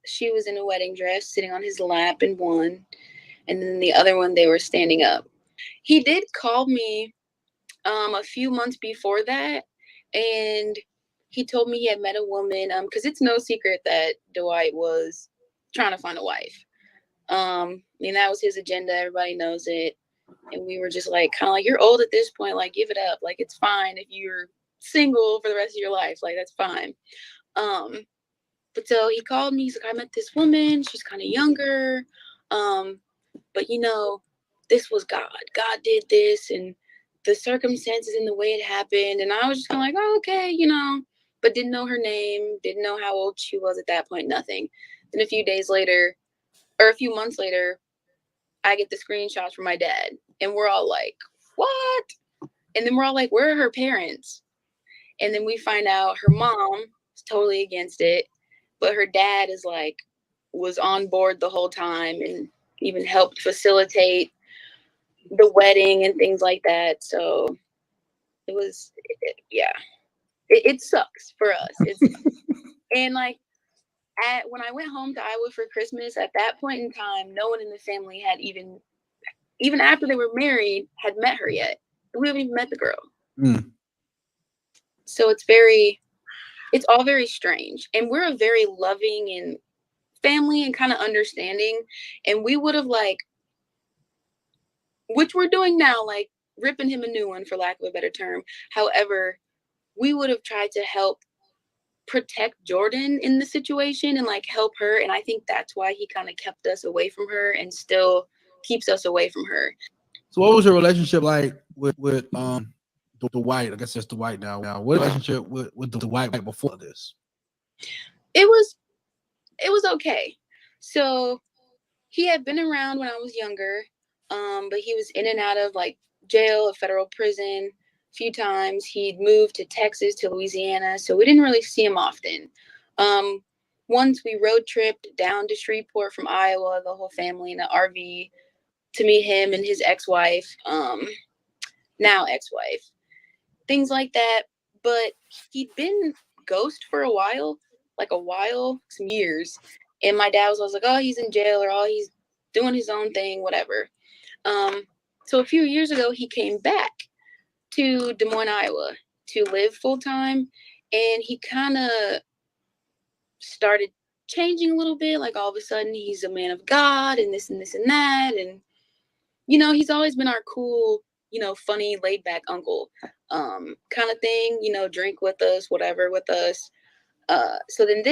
She was in a wedding dress sitting on his lap in one, and then the other one they were standing up. He did call me a few months before that, and he told me he had met a woman, because it's no secret that Dwight was trying to find a wife. And that was his agenda. Everybody knows it. And we were just like, kind of like, you're old at this point, like, give it up. Like, it's fine if you're single for the rest of your life. Like, that's fine. But so he called me. He's like, I met this woman. She's kind of younger. But this was God. God did this, and the circumstances and the way it happened. And I was just kind of like, oh, okay, but didn't know her name, didn't know how old she was at that point, nothing. Then a few months later, I get the screenshots from my dad, and we're all like, what? And then we're all like, where are her parents? And then we find out her mom is totally against it, but her dad was on board the whole time and even helped facilitate the wedding and things like that. So it sucks for us. And when I went home to Iowa for Christmas, at that point in time, no one in the family had even after they were married, had met her yet. We haven't even met the girl. So it's all very strange. And we're a very loving and family and kind of understanding. And we would have which we're doing now, ripping him a new one, for lack of a better term. However, we would have tried to help protect Jordan in the situation and help her. And I think that's why he kind of kept us away from her and still keeps us away from her. So what was your relationship like with Dwight. I guess it's Dwight now. What relationship with Dwight before this? It was okay. So he had been around when I was younger, but he was in and out of like jail, a federal prison a few times. He'd moved to Texas, to Louisiana, so we didn't really see him often. Once we road tripped down to Shreveport from Iowa, the whole family in an RV, to meet him and his ex-wife, now ex-wife, things like that. But he'd been ghost for a while, some years. And my dad was like, oh, he's in jail, or oh, he's doing his own thing, whatever. So a few years ago, he came back to Des Moines, Iowa to live full time. And he kind of started changing a little bit. Like all of a sudden he's a man of God and this and this and that. And, you know, he's always been our cool, you know, funny, laid back uncle kind of thing, you know, drink with us, whatever with us. So then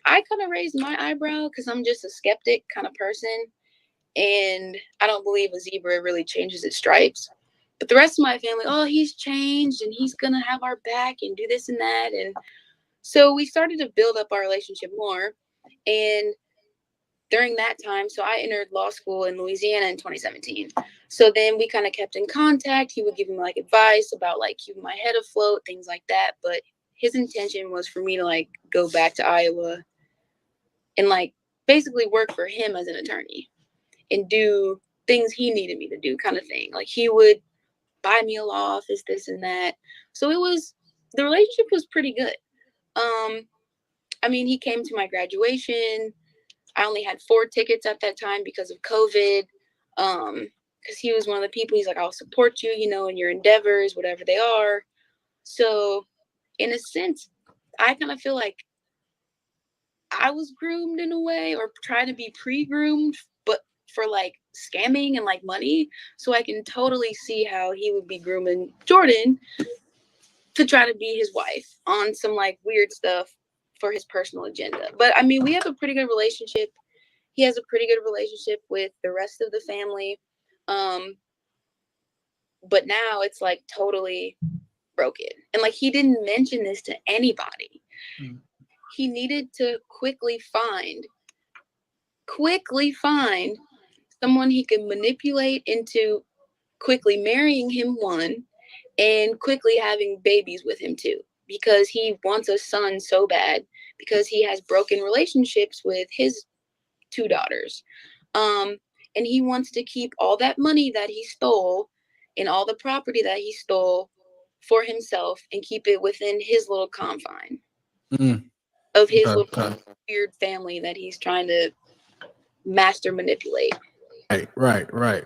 I kind of raised my eyebrow because I'm just a skeptic kind of person. And I don't believe a zebra really changes its stripes. But the rest of my family, oh, he's changed and he's going to have our back and do this and that. And so we started to build up our relationship more. And during that time, so I entered law school in Louisiana in 2017. So then we kind of kept in contact. He would give me like advice about like keeping my head afloat, things like that. But his intention was for me to like go back to Iowa and like basically work for him as an attorney and do things he needed me to do, kind of thing. Like he would buy me a law office, this and that. So the relationship was pretty good. I mean, he came to my graduation. I only had 4 tickets at that time because of COVID. Because he was one of the people, he's like, I'll support you, you know, in your endeavors, whatever they are. So in a sense, I kind of feel like I was groomed in a way, or tried to be pre-groomed, but for like scamming and like money. So I can totally see how he would be grooming Jordan to try to be his wife on some like weird stuff for his personal agenda. But I mean, we have a pretty good relationship. He has a pretty good relationship with the rest of the family. But now it's like totally broken. And like, he didn't mention this to anybody. He needed to quickly find someone he could manipulate into quickly marrying him, one, and quickly having babies with him too, because he wants a son so bad, because he has broken relationships with his 2 daughters. And he wants to keep all that money that he stole and all the property that he stole for himself and keep it within his little confine of his little weird family that he's trying to master manipulate. Right.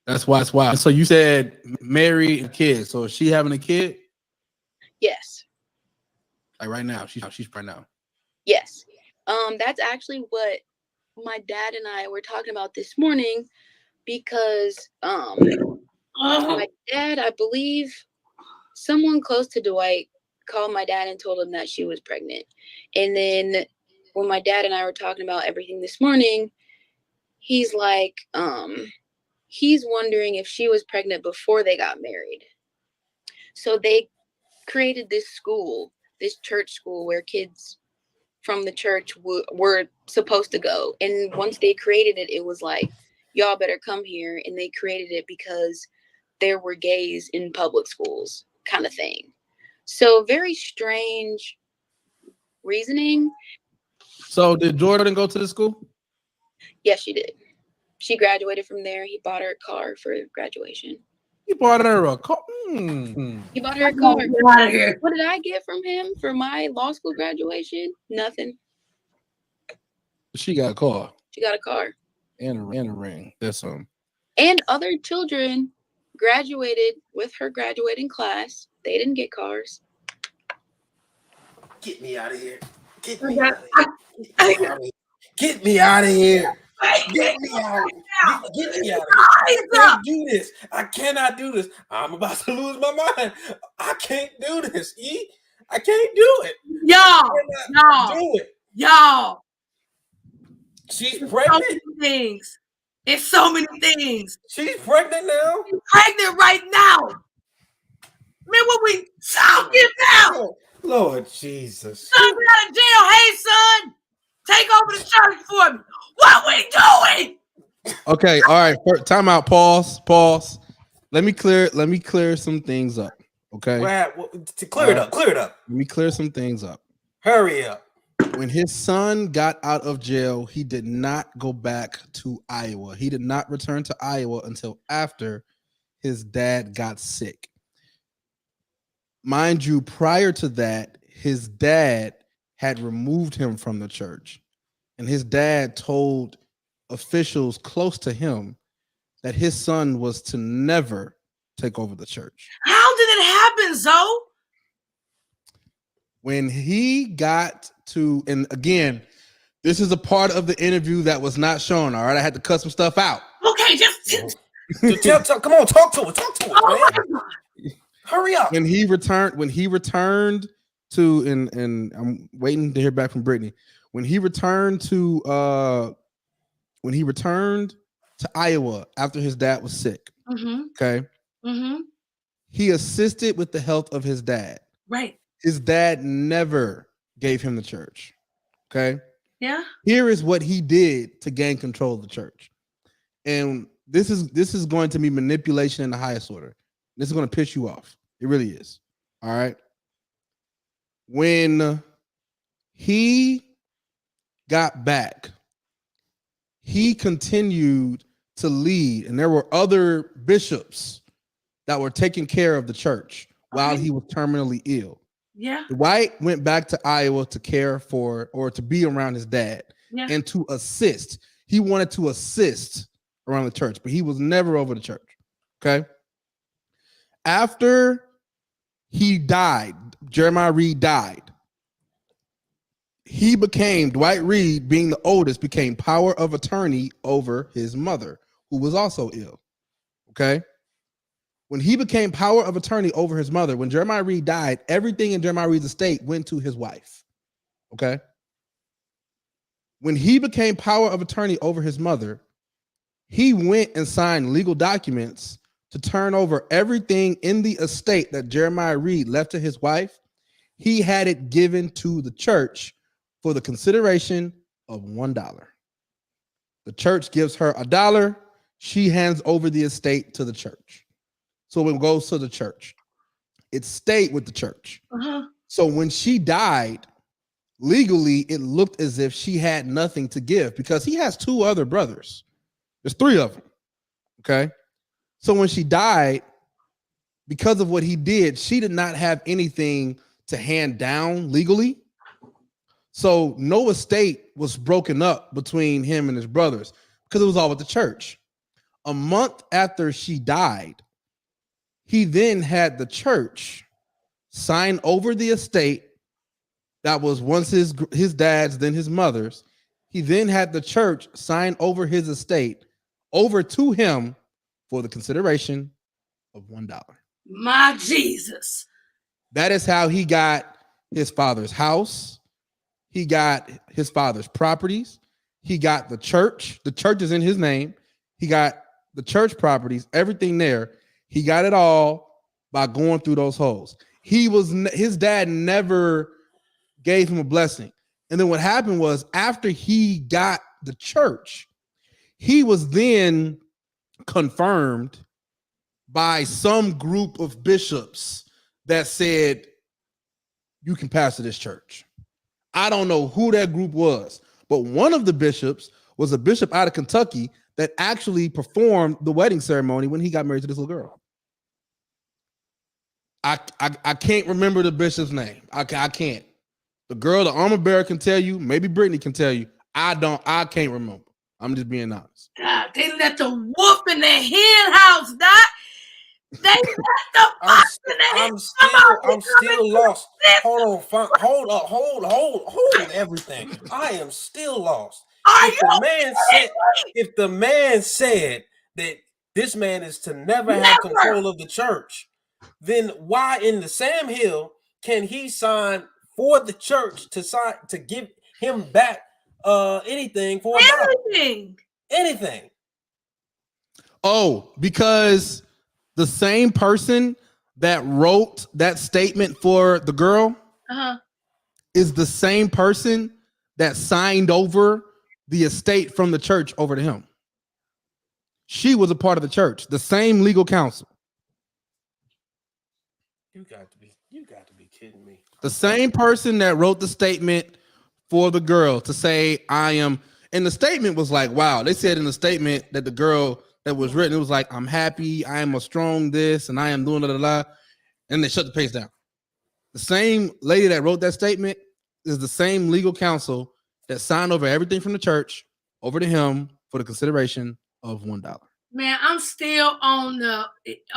That's why. So you said married and kids. So is she having a kid? Yes. Like right now, she's right now. Yes. That's actually what my dad and I were talking about this morning, because my dad, I believe someone close to Dwight called my dad and told him that she was pregnant. And then when my dad and I were talking about everything this morning, he's like, he's wondering if she was pregnant before they got married. So they created this school, this church school, where kids from the church were supposed to go. And once they created it, it was like, y'all better come here. And they created it because there were gays in public schools, kind of thing. So very strange reasoning. So did Jordan go to the school? Yes, she did. She graduated from there. He bought her a car for graduation. He bought her a car. He bought her a car. Get out of here. What did I get from him for my law school graduation? Nothing. She got a car. She got a car. And a ring. That's And other children graduated with her graduating class. They didn't get cars. Get me out of here. Get me out of here. Get me out of here. Get me out. Get me out of here. I can't do this. I cannot do this. I'm about to lose my mind. I can't do this. I can't do it. Y'all. She's So pregnant. many things. It's so many things. She's pregnant now. She's pregnant right now. Man, what we talking about? Lord Jesus. Son out of jail. Hey, son, take over the church for me. What we doing? Okay, all right. Time out. Pause. Let me clear some things up. Okay. To clear it up. Let me clear some things up. Hurry up. When his son got out of jail, he did not go back to Iowa. He did not return to Iowa until after his dad got sick. Mind you, prior to that, his dad had removed him from the church. And his dad told officials close to him that his son was to never take over the church. How did it happen, Zoe? When he got to, and again, this is a part of the interview that was not shown. All right, I had to cut some stuff out. Okay, Come on, talk to us, oh man. Hurry up. When he returned to, and I'm waiting to hear back from Brittany. When he returned to Iowa after his dad was sick, okay, he assisted with the health of his dad. Right. His dad never gave him the church. Okay. Yeah. Here is what he did to gain control of the church. And this is going to be manipulation in the highest order. This is going to piss you off. It really is. All right. When he got back, he continued to lead, and there were other bishops that were taking care of the church while he was terminally ill. Yeah. Dwight went back to Iowa to care for, or to be around his dad, and to assist. He wanted to assist around the church, but he was never over the church. Okay. After he died, Jeremiah Reed died. Dwight Reed, being the oldest, became power of attorney over his mother, who was also ill. Okay. When he became power of attorney over his mother, when Jeremiah Reed died, everything in Jeremiah Reed's estate went to his wife. Okay. When he became power of attorney over his mother, he went and signed legal documents to turn over everything in the estate that Jeremiah Reed left to his wife. He had it given to the church for the consideration of $1. The church gives her $1. She hands over the estate to the church. So it goes to the church. It stayed with the church. So when she died, legally, it looked as if she had nothing to give because he has 2 other brothers. There's 3 of them. Okay. So when she died, because of what he did, she did not have anything to hand down legally. So no estate was broken up between him and his brothers because it was all with the church. A month after she died, he then had the church sign over the estate that was once his dad's, then his mother's. He then had the church sign over his estate over to him for the consideration of $1. My Jesus. That is how he got his father's house. He got his father's properties. He got the church. The church is in his name. He got the church properties, everything there. He got it all by going through those holes. His dad never gave him a blessing. And then what happened was after he got the church, he was then confirmed by some group of bishops that said, you can pastor this church. I don't know who that group was, but one of the bishops was a bishop out of Kentucky that actually performed the wedding ceremony when he got married to this little girl. I can't remember the bishop's name. I can't. The girl, the armor bearer can tell you. Maybe Brittany can tell you. I can't remember. I'm just being honest. God, they let the wolf in the hen house, Doc. They let the fox in the hen. I'm still lost. Hold on. Hold everything. I am still lost. If the man said that this man is to never have control of the church, then why in the Sam Hill can he sign for the church to give him back anything for anything? Oh, because the same person that wrote that statement for the girl is the same person that signed over the estate from the church over to him. She was a part of the church, the same legal counsel. You got to be kidding me. The same person that wrote the statement for the girl to say, I am, and the statement was like, wow. They said in the statement that the girl that was written, it was like, I'm happy, I am a strong this, and I am doing da. And they shut the page down. The same lady that wrote that statement is the same legal counsel that signed over everything from the church over to him for the consideration of $1. Man, I'm still on the,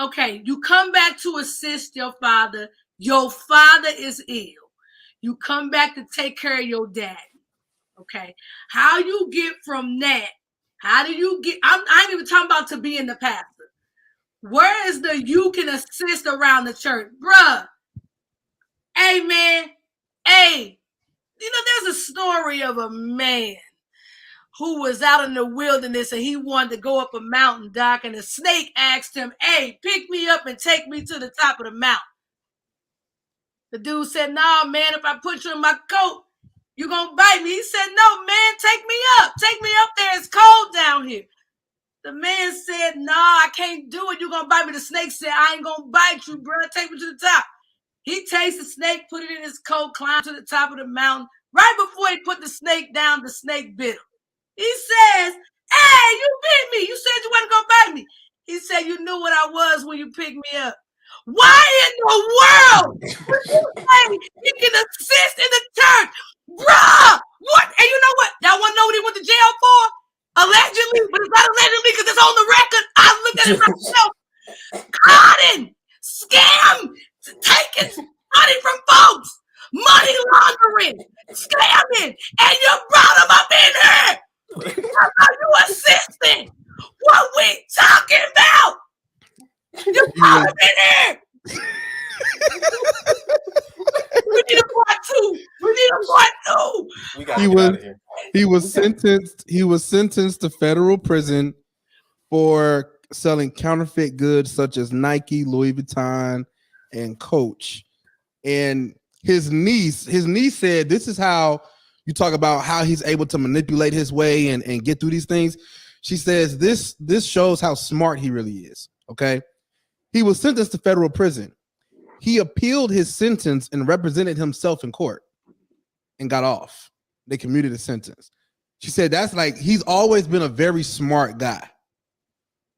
okay, you come back to assist your father. Your father is ill. You come back to take care of your daddy. Okay. How you get from that? How do you get, I ain't even talking about to being the pastor. Where is the you can assist around the church? Bruh. Hey, man. Hey, you know, there's a story of a man who was out in the wilderness and he wanted to go up a mountain, Doc, and the snake asked him, hey, pick me up and take me to the top of the mountain. The dude said, nah, man, if I put you in my coat, you're going to bite me. He said, no, man, take me up. Take me up there. It's cold down here. The man said, nah, I can't do it. You're going to bite me. The snake said, I ain't going to bite you, bro. Take me to the top. He takes the snake, put it in his coat, climbed to the top of the mountain. Right before he put the snake down, the snake bit him. He says, hey, you bit me. You said you wasn't going to bite me. He said, you knew what I was when you picked me up. Why in the world would you say you can assist in the church? Bruh! What? And you know what? Y'all want to know what he went to jail for? Allegedly, but it's not allegedly because it's on the record. I looked at it myself. Conning, scam, taking money from folks, money laundering, scamming, and you brought him up in here. How are you assisting? What we talking about? You brought him in here. We need a part two. We need a part two. We got to get out of here. He was sentenced to federal prison for selling counterfeit goods such as Nike, Louis Vuitton, and Coach. And his niece said, this is how you talk about how he's able to manipulate his way and get through these things. She says, this shows how smart he really is. Okay. He was sentenced to federal prison. He appealed his sentence and represented himself in court and got off. They commuted his sentence. She said that's like, he's always been a very smart guy.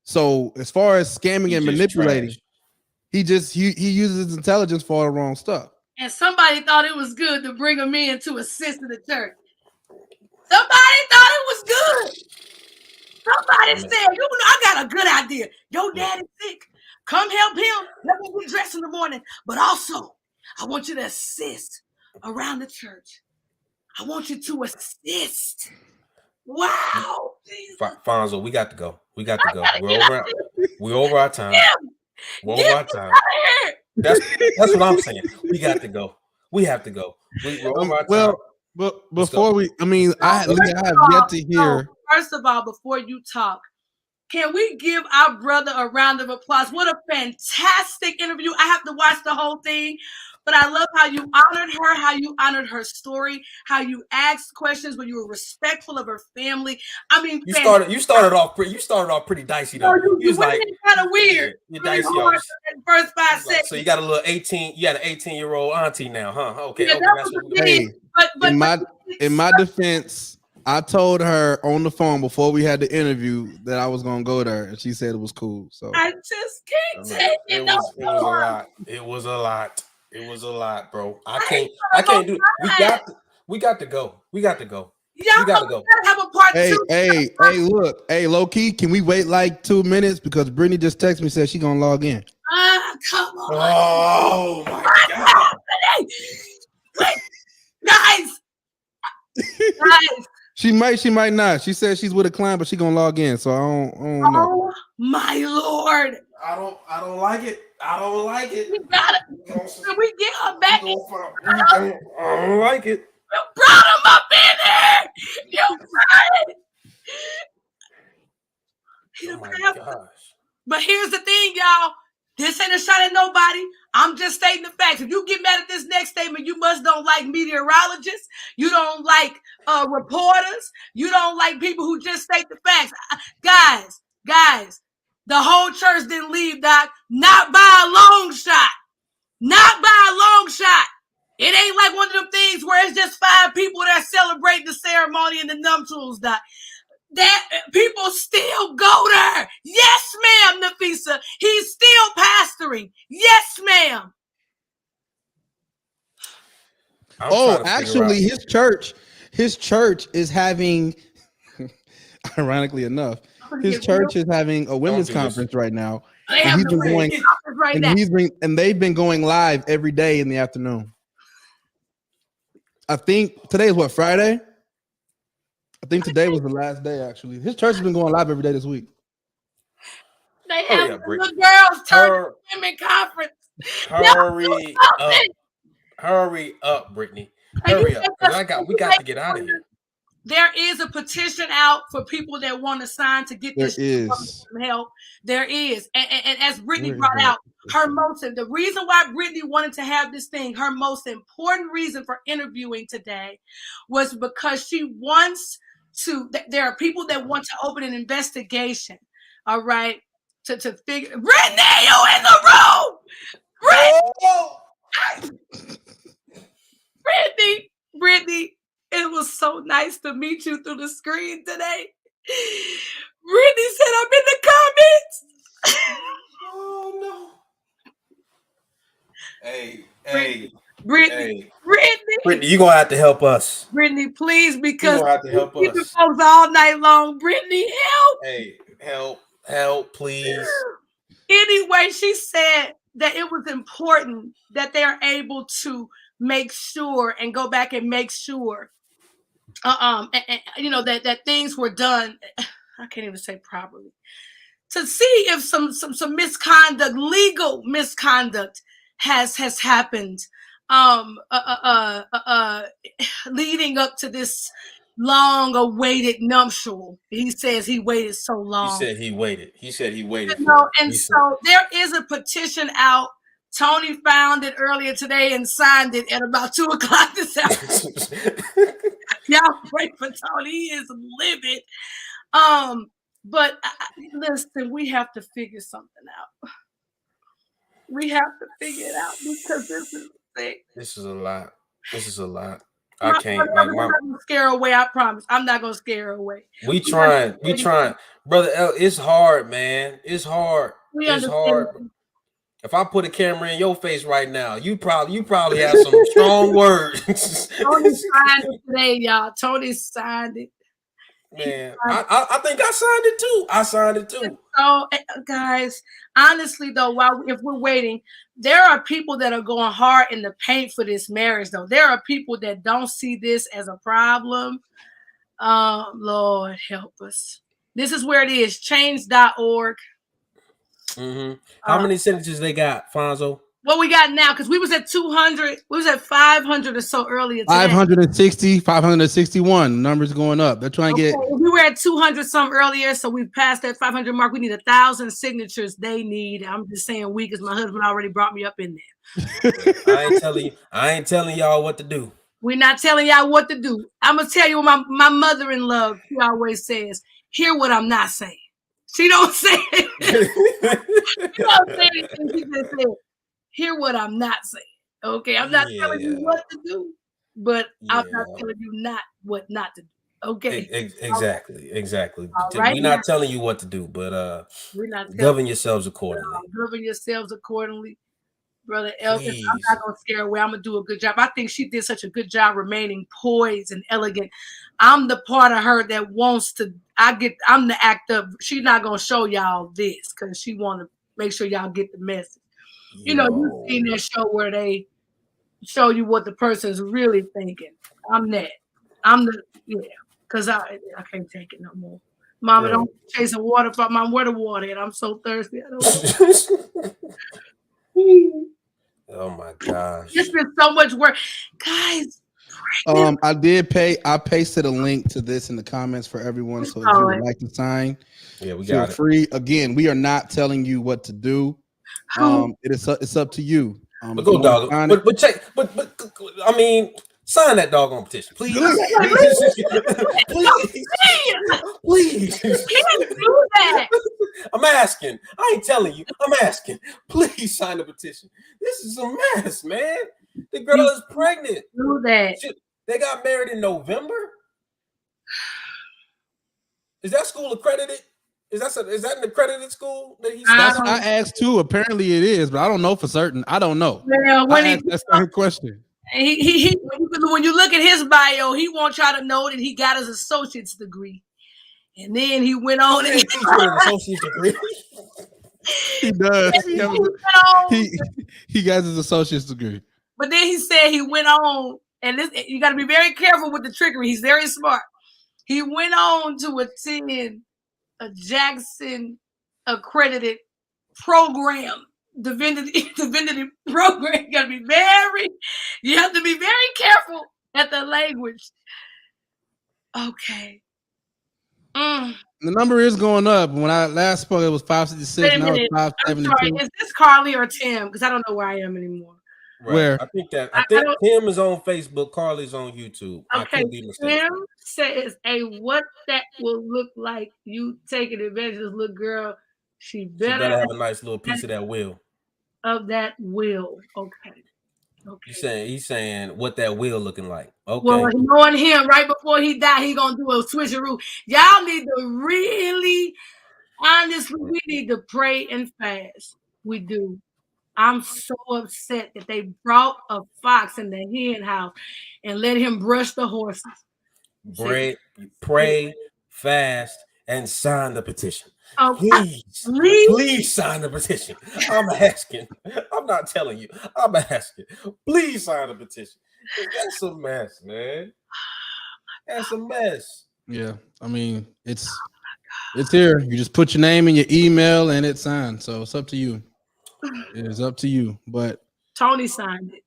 So as far as scamming and manipulating, he uses his intelligence for all the wrong stuff. And somebody thought it was good to bring him in to assist in the church. Somebody thought it was good. Somebody said, you know, I got a good idea. Your daddy's sick. Come help him. Let me get dressed in the morning. But also, I want you to assist around the church. I want you to assist. Wow. Fonzo, we got to go. We got to go. We're over our time. We're over our time. That's what I'm saying. We got to go. We have to go. We're over our time. Well, but before I have yet to hear. First of all, before you talk, can we give our brother a round of applause? What a fantastic interview. I have to watch the whole thing, but I love how you honored her, how you honored her story, how you asked questions, when you were respectful of her family. I mean, you started off pretty dicey though. You was like kind of weird. You're dicey. First 5 seconds. So you got a little 18-year-old auntie now, huh? Okay. Yeah, that's what hey, but in my defense, I told her on the phone before we had the interview that I was gonna go there, and she said it was cool. So I just can't take it. It was a lot, bro. I can't do it. We got to go. We got to go. Yeah, we gotta have a part two. Hey, look, low key, can we wait like 2 minutes because Brittany just texted me, said she gonna log in. Come on. Oh my God. Wait, guys. She might not. She said she's with a client, but she gonna log in. So I don't know. Oh my Lord! I don't like it. I don't like it. We got it. Can we get her back? I don't like it. You brought him up in there. You brought it. Oh my gosh. But here's the thing, y'all. This ain't a shot at nobody. I'm just stating the facts. If you get mad at this next statement, you must don't like meteorologists. You don't like reporters. You don't like people who just state the facts. Guys, the whole church didn't leave, Doc. Not by a long shot. Not by a long shot. It ain't like one of them things where it's just 5 people that celebrate the ceremony and the nuptials, Doc. That people still go there. Yes, ma'am, Nafisa. He's still pastoring. Yes, ma'am. Actually, his church is having, ironically enough, his church is having a women's conference right now. And they've been going live every day in the afternoon. I think today is what, Friday? I think today was the last day, actually. His church has been going live every day this week. They have the girls' church women conference. Hurry up, Brittany. Hurry up. We got to get out of here. There is a petition out for people that want to sign to get this help. There is. And as Brittany brought out, the reason why Brittany wanted to have this thing, her most important reason for interviewing today was because she wants to, there are people that want to open an investigation, all right, to figure, Brittany, you in the room! Brittany, it was so nice to meet you through the screen today. Brittany said I'm in the comments. Oh no. Hey, Brittany, you're gonna have to help us. Brittany, please, because you're gonna have to help us. Folks all night long. Brittany, help! Hey, help, please. Anyway, she said that it was important that they are able to make sure and go back and make sure, that things were done. I can't even say properly. To see if some misconduct, legal misconduct, has happened, leading up to this long-awaited nuptial. He says he waited so long. He said he waited. So there is a petition out. Tony found it earlier today and signed it at about 2:00 this afternoon. Y'all pray for Tony. He is livid. But listen, we have to figure something out. We have to figure it out because this is sick. This is a lot. I can't. I'm not gonna scare her away. I promise. I'm not gonna scare her away. We trying, brother. It's hard, man. It's hard. It's hard. If I put a camera in your face right now, you probably have some strong words. Tony signed it today, y'all. Tony signed it. Man, I think I signed it too. So, guys, honestly, though, if we're waiting, there are people that are going hard in the paint for this marriage, though. There are people that don't see this as a problem. Lord, help us. This is where it is, change.org. Mm-hmm. How many signatures they got, Fonzo? What we got now, because we was at 200, we was at 500 or so earlier today. 560, 561. Numbers going up. They're trying to get. We were at 200 some earlier, so we passed that 500 mark. We need 1,000 signatures. They need. I'm just saying we, because my husband already brought me up in there. I ain't telling y'all what to do. We're not telling y'all what to do. I'm gonna tell you what my mother-in-law, she always says, hear what I'm not saying. She don't say it. She don't say it. She just said, hear what I'm not saying. Okay, I'm not telling you what to do, but I'm not telling you what not to do. Okay. Exactly. Right, we're not telling you what to do, but we're not govern yourselves accordingly. Govern yourselves accordingly. Brother Elkins, I'm not gonna scare her away. I'm gonna do a good job. I think she did such a good job remaining poised and elegant. I'm the part of her that wants to. I'm the actor. She's not gonna show y'all this because she want to make sure y'all get the message. You know, you've seen that show where they show you what the person's really thinking. I'm that. Because I can't take it no more. Mama, don't chase water from my water, and I'm so thirsty. I don't Oh my gosh. This is so much work. Guys. I pasted a link to this in the comments for everyone. So if you would like to sign, we got free. Again, we are not telling you what to do. It's up to you. But go, dog. But I mean, sign that doggone petition, please. Please. Can't do that. I'm asking. I ain't telling you. I'm asking. Please sign the petition. This is a mess, man. The girl is pregnant. Do that. They got married in November. Is that school accredited? Is that an accredited school that he's? That's what I asked too. Apparently it is, but I don't know for certain. I don't know. Well, That's her question. He when you look at his bio, he wants y'all to know that he got his associate's degree, and then he went on and associate's degree. He does. He got his associate's degree. But then he said he went on, and this you got to be very careful with the trickery. He's very smart. He went on to attend a Jackson accredited program, divinity program. You have to be very careful at the language. Okay. The number is going up. When I last spoke, it was 566. Now it's 572. Is this Carly or Tim? Because I don't know where I am anymore. Right. Where? I think Tim is on Facebook. Carly's on YouTube. Okay. Tim says, what that will look like you taking advantage of this little girl. She better have a nice little piece of that will. Okay. He's saying what that will looking like. Okay. Well, knowing him right before he died, he gonna do a switcheroo. Y'all need to really, honestly, we need to pray and fast. We do. I'm so upset that they brought a fox in the hen house and let him brush the horses. Pray, fast, and sign the petition. Please sign the petition. I'm asking. I'm not telling you. I'm asking. Please sign the petition. That's a mess, man. That's a mess. Yeah, I mean, it's here. You just put your name and your email, and it's signed. So it's up to you. It's up to you. But Tony signed it.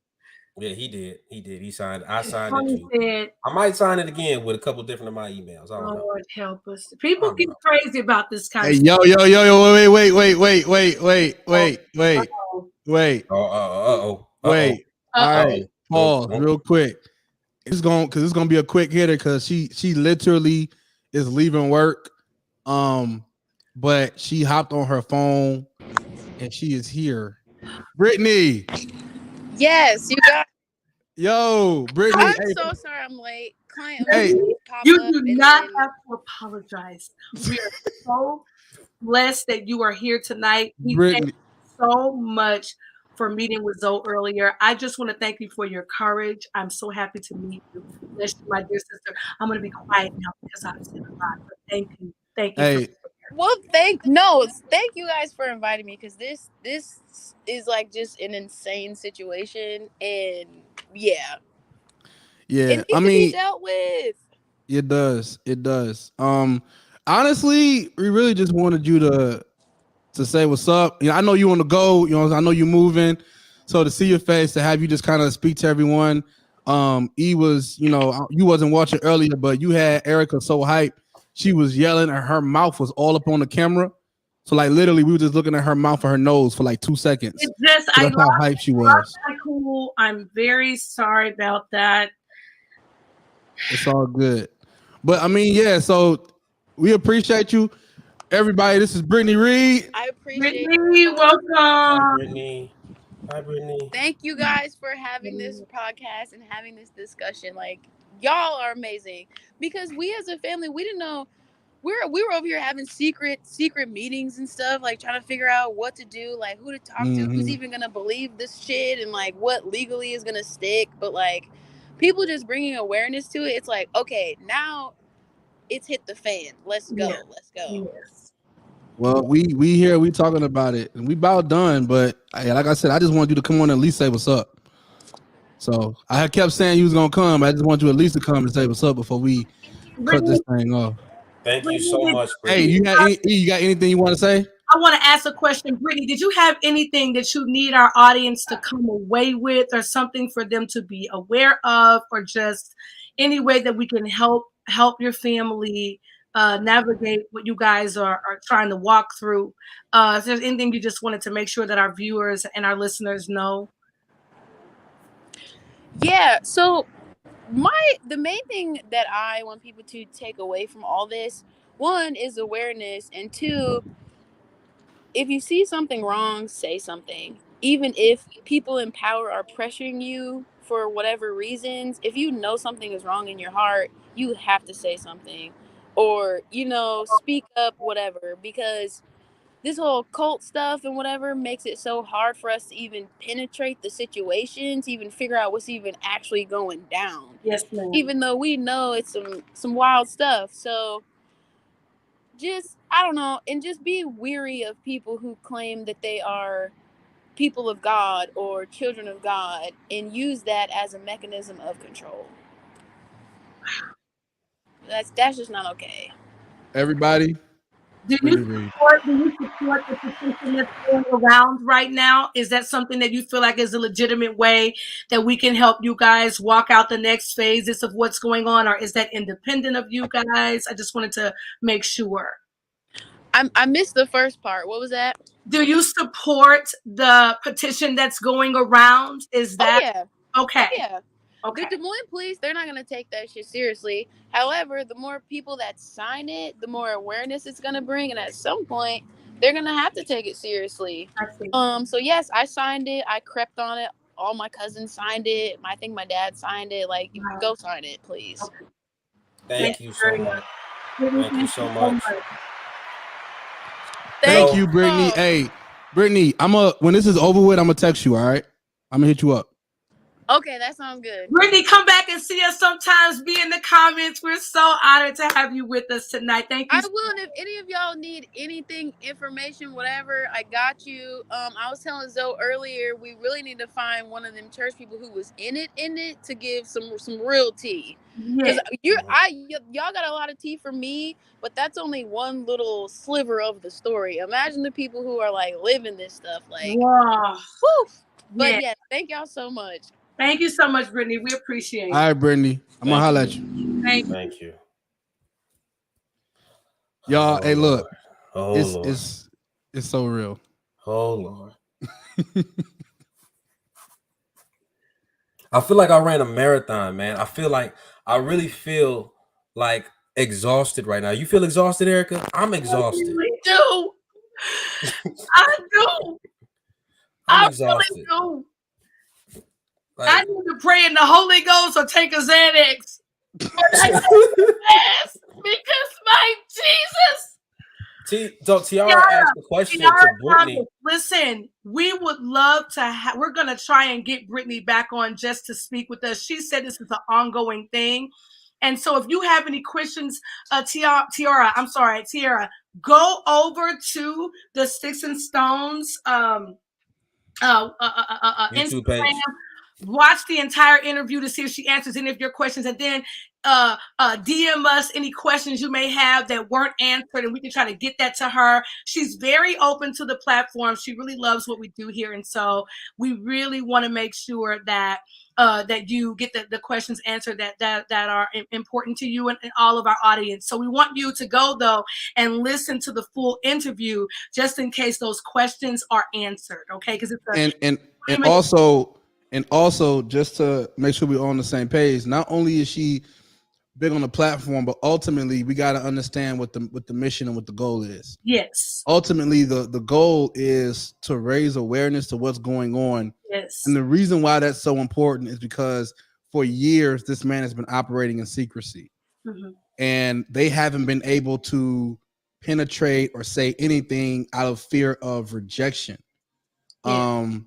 Yeah, he did. He signed. I signed Tony it too. I might sign it again with a couple different of my emails. I don't know. Lord help us. People get crazy about this kind of stuff. Yo, wait. Wait. All right. Pause real quick. It's gonna be a quick hitter because she literally is leaving work. But she hopped on her phone and she is here. Brittany. Yes, you got. Yo, Brittany. I'm so sorry I'm late. Client, you do not have to apologize. We are so blessed that you are here tonight. We thank you so much for meeting with Zoe earlier. I just want to thank you for your courage. I'm so happy to meet you. My dear sister. I'm going to be quiet now because I've said a lot. But thank you. Thank you. Hey. Well, thank you guys for inviting me because this is like just an insane situation, and yeah, it needs to be dealt with. It does. Honestly, we really just wanted you to say what's up. You know, I know you on the go. You know, I know you're moving, so to see your face, to have you just kind of speak to everyone. Was, you wasn't watching earlier, but you had Erica so hyped. She was yelling and her mouth was all up on the camera. So like literally we were just looking at her mouth and her nose for like 2 seconds. It's just that's how hyped she was. Cool. I'm very sorry about that. It's all good. But I mean, yeah, so we appreciate you. Everybody, this is Brittany Reed. I appreciate you. Welcome. Hi, Brittany. Thank you guys for having this podcast and having this discussion. Like, y'all are amazing because we as a family, we didn't know we were over here having secret meetings and stuff, like trying to figure out what to do, like who to talk to, who's even gonna believe this shit, and like what legally is gonna stick. But like people just bringing awareness to it, it's like, okay, now it's hit the fan. Let's go. Let's go. Yes. Well, we here, we talking about it, and we about done. But like I said, I just wanted you to come on and at least say what's up. So I kept saying you was gonna come. I just want you at least to come and say what's up before we cut this thing off. Thank you so much, Brittany. Hey, you got anything you want to say? I want to ask a question, Brittany. Did you have anything that you need our audience to come away with, or something for them to be aware of, or just any way that we can help your family navigate what you guys are trying to walk through. If there's anything you just wanted to make sure that our viewers and our listeners know. Yeah, so the main thing that I want people to take away from all this, one, is awareness, and two, if you see something wrong, say something. Even if people in power are pressuring you for whatever reasons, if you know something is wrong in your heart, you have to say something, or speak up, whatever, because this whole cult stuff and whatever makes it so hard for us to even penetrate the situation, to even figure out what's even actually going down. Yes, ma'am. Even though we know it's some wild stuff. So just, I don't know, and just be weary of people who claim that they are people of God or children of God and use that as a mechanism of control. That's just not okay. Everybody. Do you support the petition that's going around right now? Is that something that you feel like is a legitimate way that we can help you guys walk out the next phases of what's going on, or is that independent of you guys? I just wanted to make sure. I missed the first part. What was that? Do you support the petition that's going around? Is that yeah? Okay? Yeah. Okay. The Des Moines police, they're not going to take that shit seriously. However, the more people that sign it, the more awareness it's going to bring. And at some point, they're going to have to take it seriously. So yes, I signed it. I crept on it. All my cousins signed it. I think my dad signed it. Like, you go sign it, please. Okay. Thank you so much. Thank you so much. Thank you, Brittany. Hey, Brittany, when this is over with, I'm gonna text you. All right, I'm gonna hit you up. Okay, that sounds good. Brittany, come back and see us sometimes. Be in the comments. We're so honored to have you with us tonight. Thank you. I will, and if any of y'all need anything, information, whatever, I got you. I was telling Zoe earlier, we really need to find one of them church people who was in it to give some real tea. Because y'all got a lot of tea for me, but that's only one little sliver of the story. Imagine the people who are like living this stuff. Like, wow. Whew. But yeah, thank y'all so much. Thank you so much, Brittany. We appreciate it. All right, Brittany. I'm gonna holler at you. Thank you. Y'all, hey, look. Lord. It's so real. Oh, Lord. I feel like I ran a marathon, man. I really feel like exhausted right now. You feel exhausted, Erica? I'm exhausted. I really do. I do. I'm exhausted. Really do. I need to pray in the Holy Ghost or take a Xanax. Because my Jesus. Tiara asked the question to Brittany. Listen, we would love to we're going to try and get Brittany back on just to speak with us. She said this is an ongoing thing. And so if you have any questions, Tiara, go over to the Sticks and Stones YouTube Instagram. page. Watch the entire interview to see if she answers any of your questions, and then DM us any questions you may have that weren't answered, and we can try to get that to her. She's very open to the platform. She really loves what we do here, and so we really want to make sure that that you get the questions answered that are important to you and all of our audience. So we want you to go though and listen to the full interview just in case those questions are answered. Okay, because it's And also, just to make sure we're on the same page, not only is she big on the platform, but ultimately we got to understand what the mission and what the goal is. Yes. Ultimately, the goal is to raise awareness to what's going on. Yes. And the reason why that's so important is because for years, this man has been operating in secrecy. Mm-hmm. And they haven't been able to penetrate or say anything out of fear of rejection. Yeah.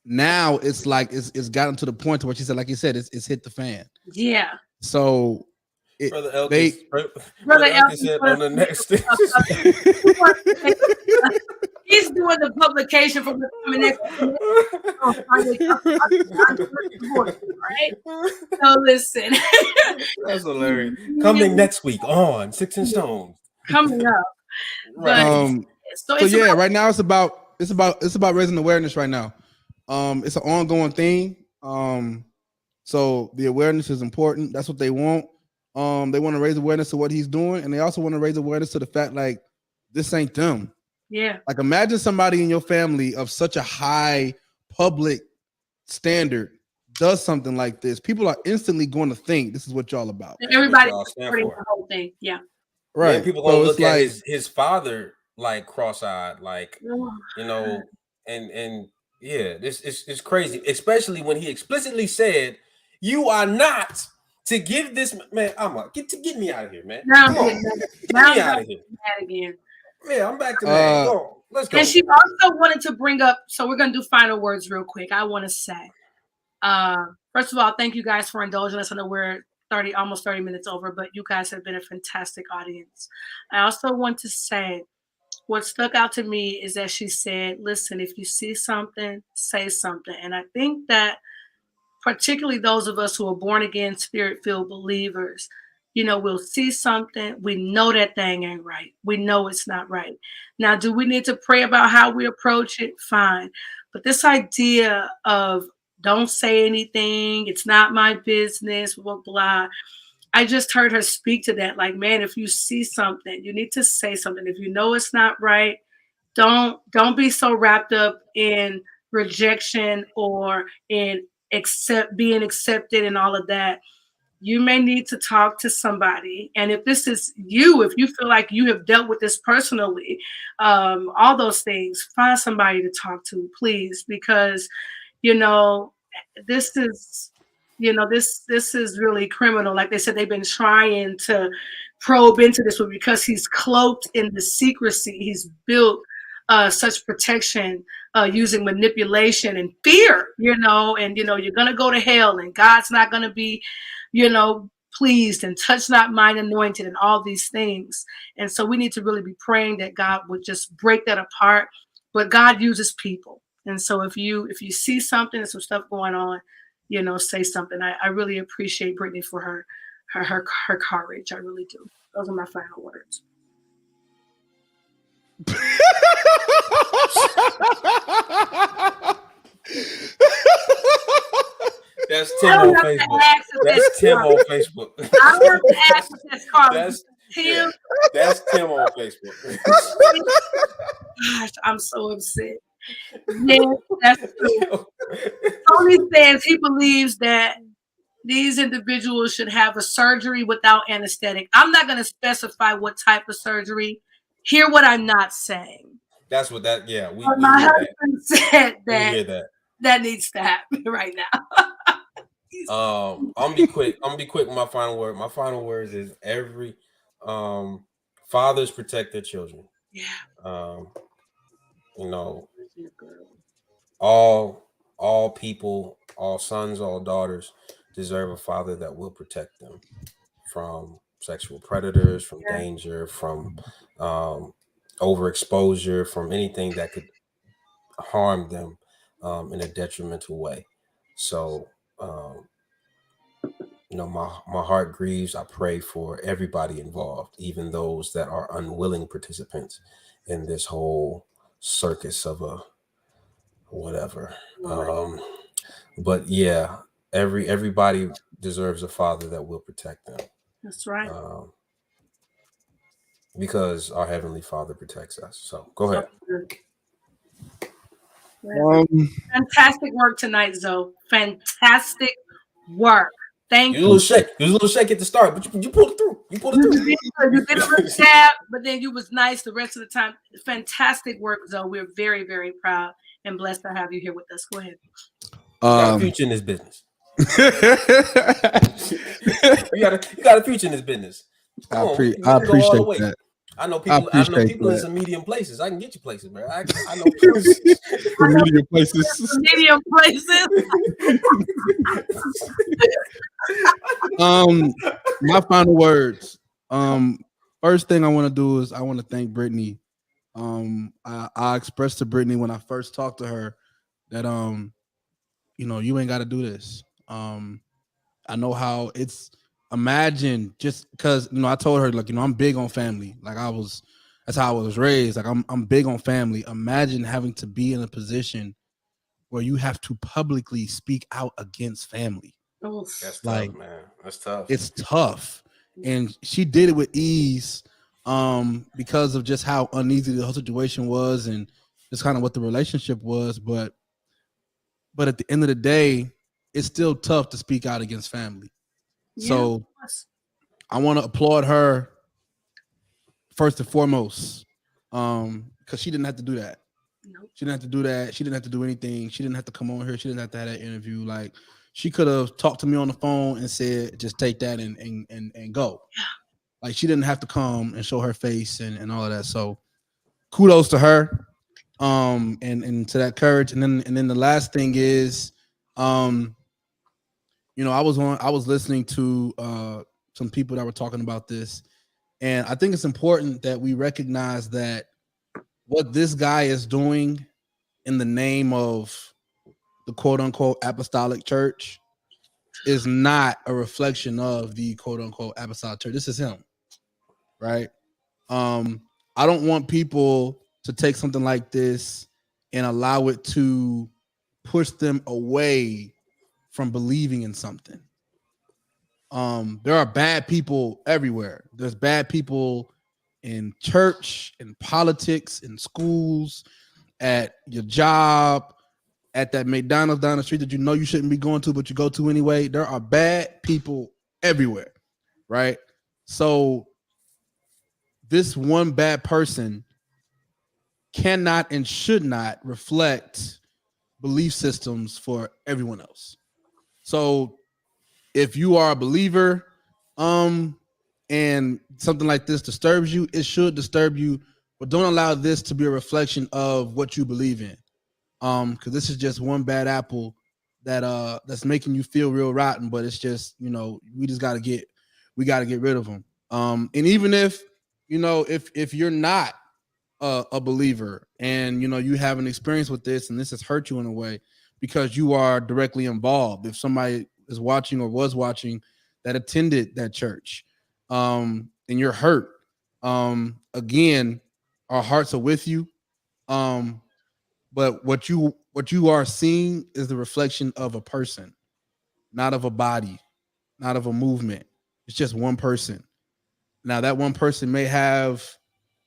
Now it's like it's gotten to the point to where she said, like you said, it's hit the fan. Yeah. So Brother Elkins said on the next he's doing the publication from the right? So listen. That's hilarious. Coming next week on Sticks and Stones. Coming up. Right. Right now it's about raising awareness right now. It's an ongoing thing. So the awareness is important. That's what they want. They want to raise awareness to what he's doing, and they also want to raise awareness to the fact like this ain't them. Yeah. Like imagine somebody in your family of such a high public standard does something like this. People are instantly going to think this is what y'all about. Everybody supporting the whole thing. Yeah. Right. Yeah, people gonna look at like, his father like cross-eyed, like you know, and yeah, it's crazy, especially when he explicitly said, "You are not to give this man." Get me out of here, man. Now Come on. Get me out of here. Again. Yeah, I'm back to that. Go. Let's go. And she also wanted to bring up. So we're gonna do final words real quick. I want to say, first of all, thank you guys for indulging us. I know we're almost 30 minutes over, but you guys have been a fantastic audience. I also want to say what stuck out to me is that she said, listen, if you see something, say something. And I think that particularly those of us who are born again, spirit-filled believers, you know, we'll see something. We know that thing ain't right. We know it's not right. Now, do we need to pray about how we approach it? Fine. But this idea of don't say anything, it's not my business, blah, blah. I just heard her speak to that. Like, man, if you see something, you need to say something. If you know it's not right, don't be so wrapped up in rejection or in being accepted and all of that. You may need to talk to somebody. And if this is you, if you feel like you have dealt with this personally, all those things, find somebody to talk to, please, because, you know, this is really criminal. Like they said, they've been trying to probe into this one because he's cloaked in the secrecy. He's built such protection using manipulation and fear, you know, and, you know, you're going to go to hell and God's not going to be, you know, pleased, and touch not mine anointed and all these things. And so we need to really be praying that God would just break that apart. But God uses people. And so if you see something and some stuff going on, you know, say something. I really appreciate Brittany for her courage. I really do. Those are my final words. That's Tim on Facebook. That's Tim on Facebook. I want to ask this Carl. Tim. That's Tim on Facebook. Gosh, I'm so upset. Yeah, that's true. Tony says he believes that these individuals should have a surgery without anesthetic. I'm not going to specify what type of surgery. Hear what I'm not saying. That's what that. Yeah, we my hear husband said that. We hear that needs to happen right now. I'm gonna be quick. With my final word. My final words is every fathers protect their children. Yeah. You know, all people, all sons, all daughters deserve a father that will protect them from sexual predators, from danger, from overexposure, from anything that could harm them in a detrimental way. So, you know, my heart grieves. I pray for everybody involved, even those that are unwilling participants in this whole circus of a whatever. But yeah, everybody deserves a father that will protect them. That's right. Because our Heavenly Father protects us. So go ahead. Fantastic work tonight, Zoe. Fantastic work. Thank you. You was a little shake at the start, but you pulled it through. You did a little stab, but then you was nice the rest of the time. Fantastic work, Zoe. We're very, very proud and blessed to have you here with us. Go ahead. You got a future in this business. you got a future in this business. I appreciate that. I know people in some medium places. I can get you places, man. I know medium places. Medium places. My final words. First thing I want to do is I want to thank Brittany. I expressed to Brittany when I first talked to her that you know, you ain't got to do this. I know how it's. Imagine just because, you know, I told her, like, you know, I'm big on family. Like that's how I was raised. Like I'm big on family. Imagine having to be in a position where you have to publicly speak out against family. That's like, tough, man. That's tough. It's tough. and she did it with ease, because of just how uneasy the whole situation was, and just kind of what the relationship was. But at the end of the day, it's still tough to speak out against family. Yeah. So I want to applaud her first and foremost, because she didn't have to do that. Nope. She didn't have to do that. She didn't have to do anything. She didn't have to come on here. She didn't have to have that interview. Like, she could have talked to me on the phone and said, just take that and go. Like, she didn't have to come and show her face and all of that. So kudos to her, and to that courage. And then the last thing is, I was listening to some people that were talking about this, and I think it's important that we recognize that what this guy is doing in the name of the quote unquote apostolic church is not a reflection of the quote unquote apostolic church. This is him, right? I don't want people to take something like this and allow it to push them away from believing in something. There are bad people everywhere. There's bad people in church, in politics, in schools, at your job, at that McDonald's down the street that you shouldn't be going to, but you go to anyway. There are bad people everywhere, right? So this one bad person cannot and should not reflect belief systems for everyone else. So if you are a believer, and something like this disturbs you, it should disturb you, but don't allow this to be a reflection of what you believe in. Because this is just one bad apple that's making you feel real rotten, but it's just, we gotta get rid of them. And even if you're not a believer and you have an experience with this and this has hurt you in a way because you are directly involved, if somebody is watching or was watching that attended that church, and you're hurt, again, our hearts are with you. But what you are seeing is the reflection of a person, not of a body, not of a movement. It's just one person. Now that one person may have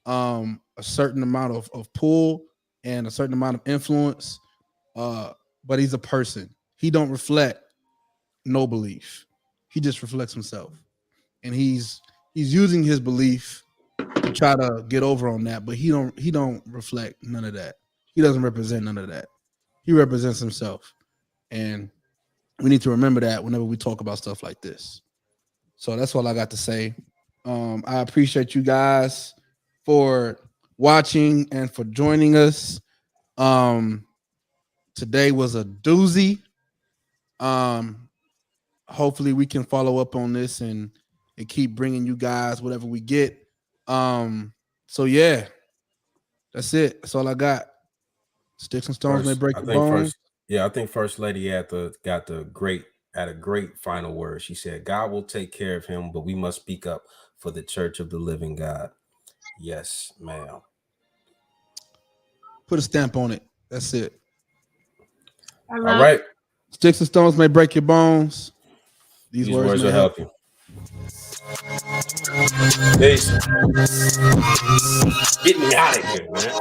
a certain amount of pull and a certain amount of influence, but he's a person. He don't reflect no belief. He just reflects himself. And he's using his belief to try to get over on that, but he don't reflect none of that. He doesn't represent none of that. He represents himself. And we need to remember that whenever we talk about stuff like this. So that's all I got to say. I appreciate you guys for watching and for joining us. Today was a doozy. Hopefully we can follow up on this and keep bringing you guys whatever we get. So yeah, that's it. That's all I got. Sticks and stones may break your bones. I think First Lady had a great final word. She said, God will take care of him, but we must speak up for the church of the living God. Yes, ma'am. Put a stamp on it. That's it. All right. Sticks and stones may break your bones. These words will help you. Peace. Get me out of here, man.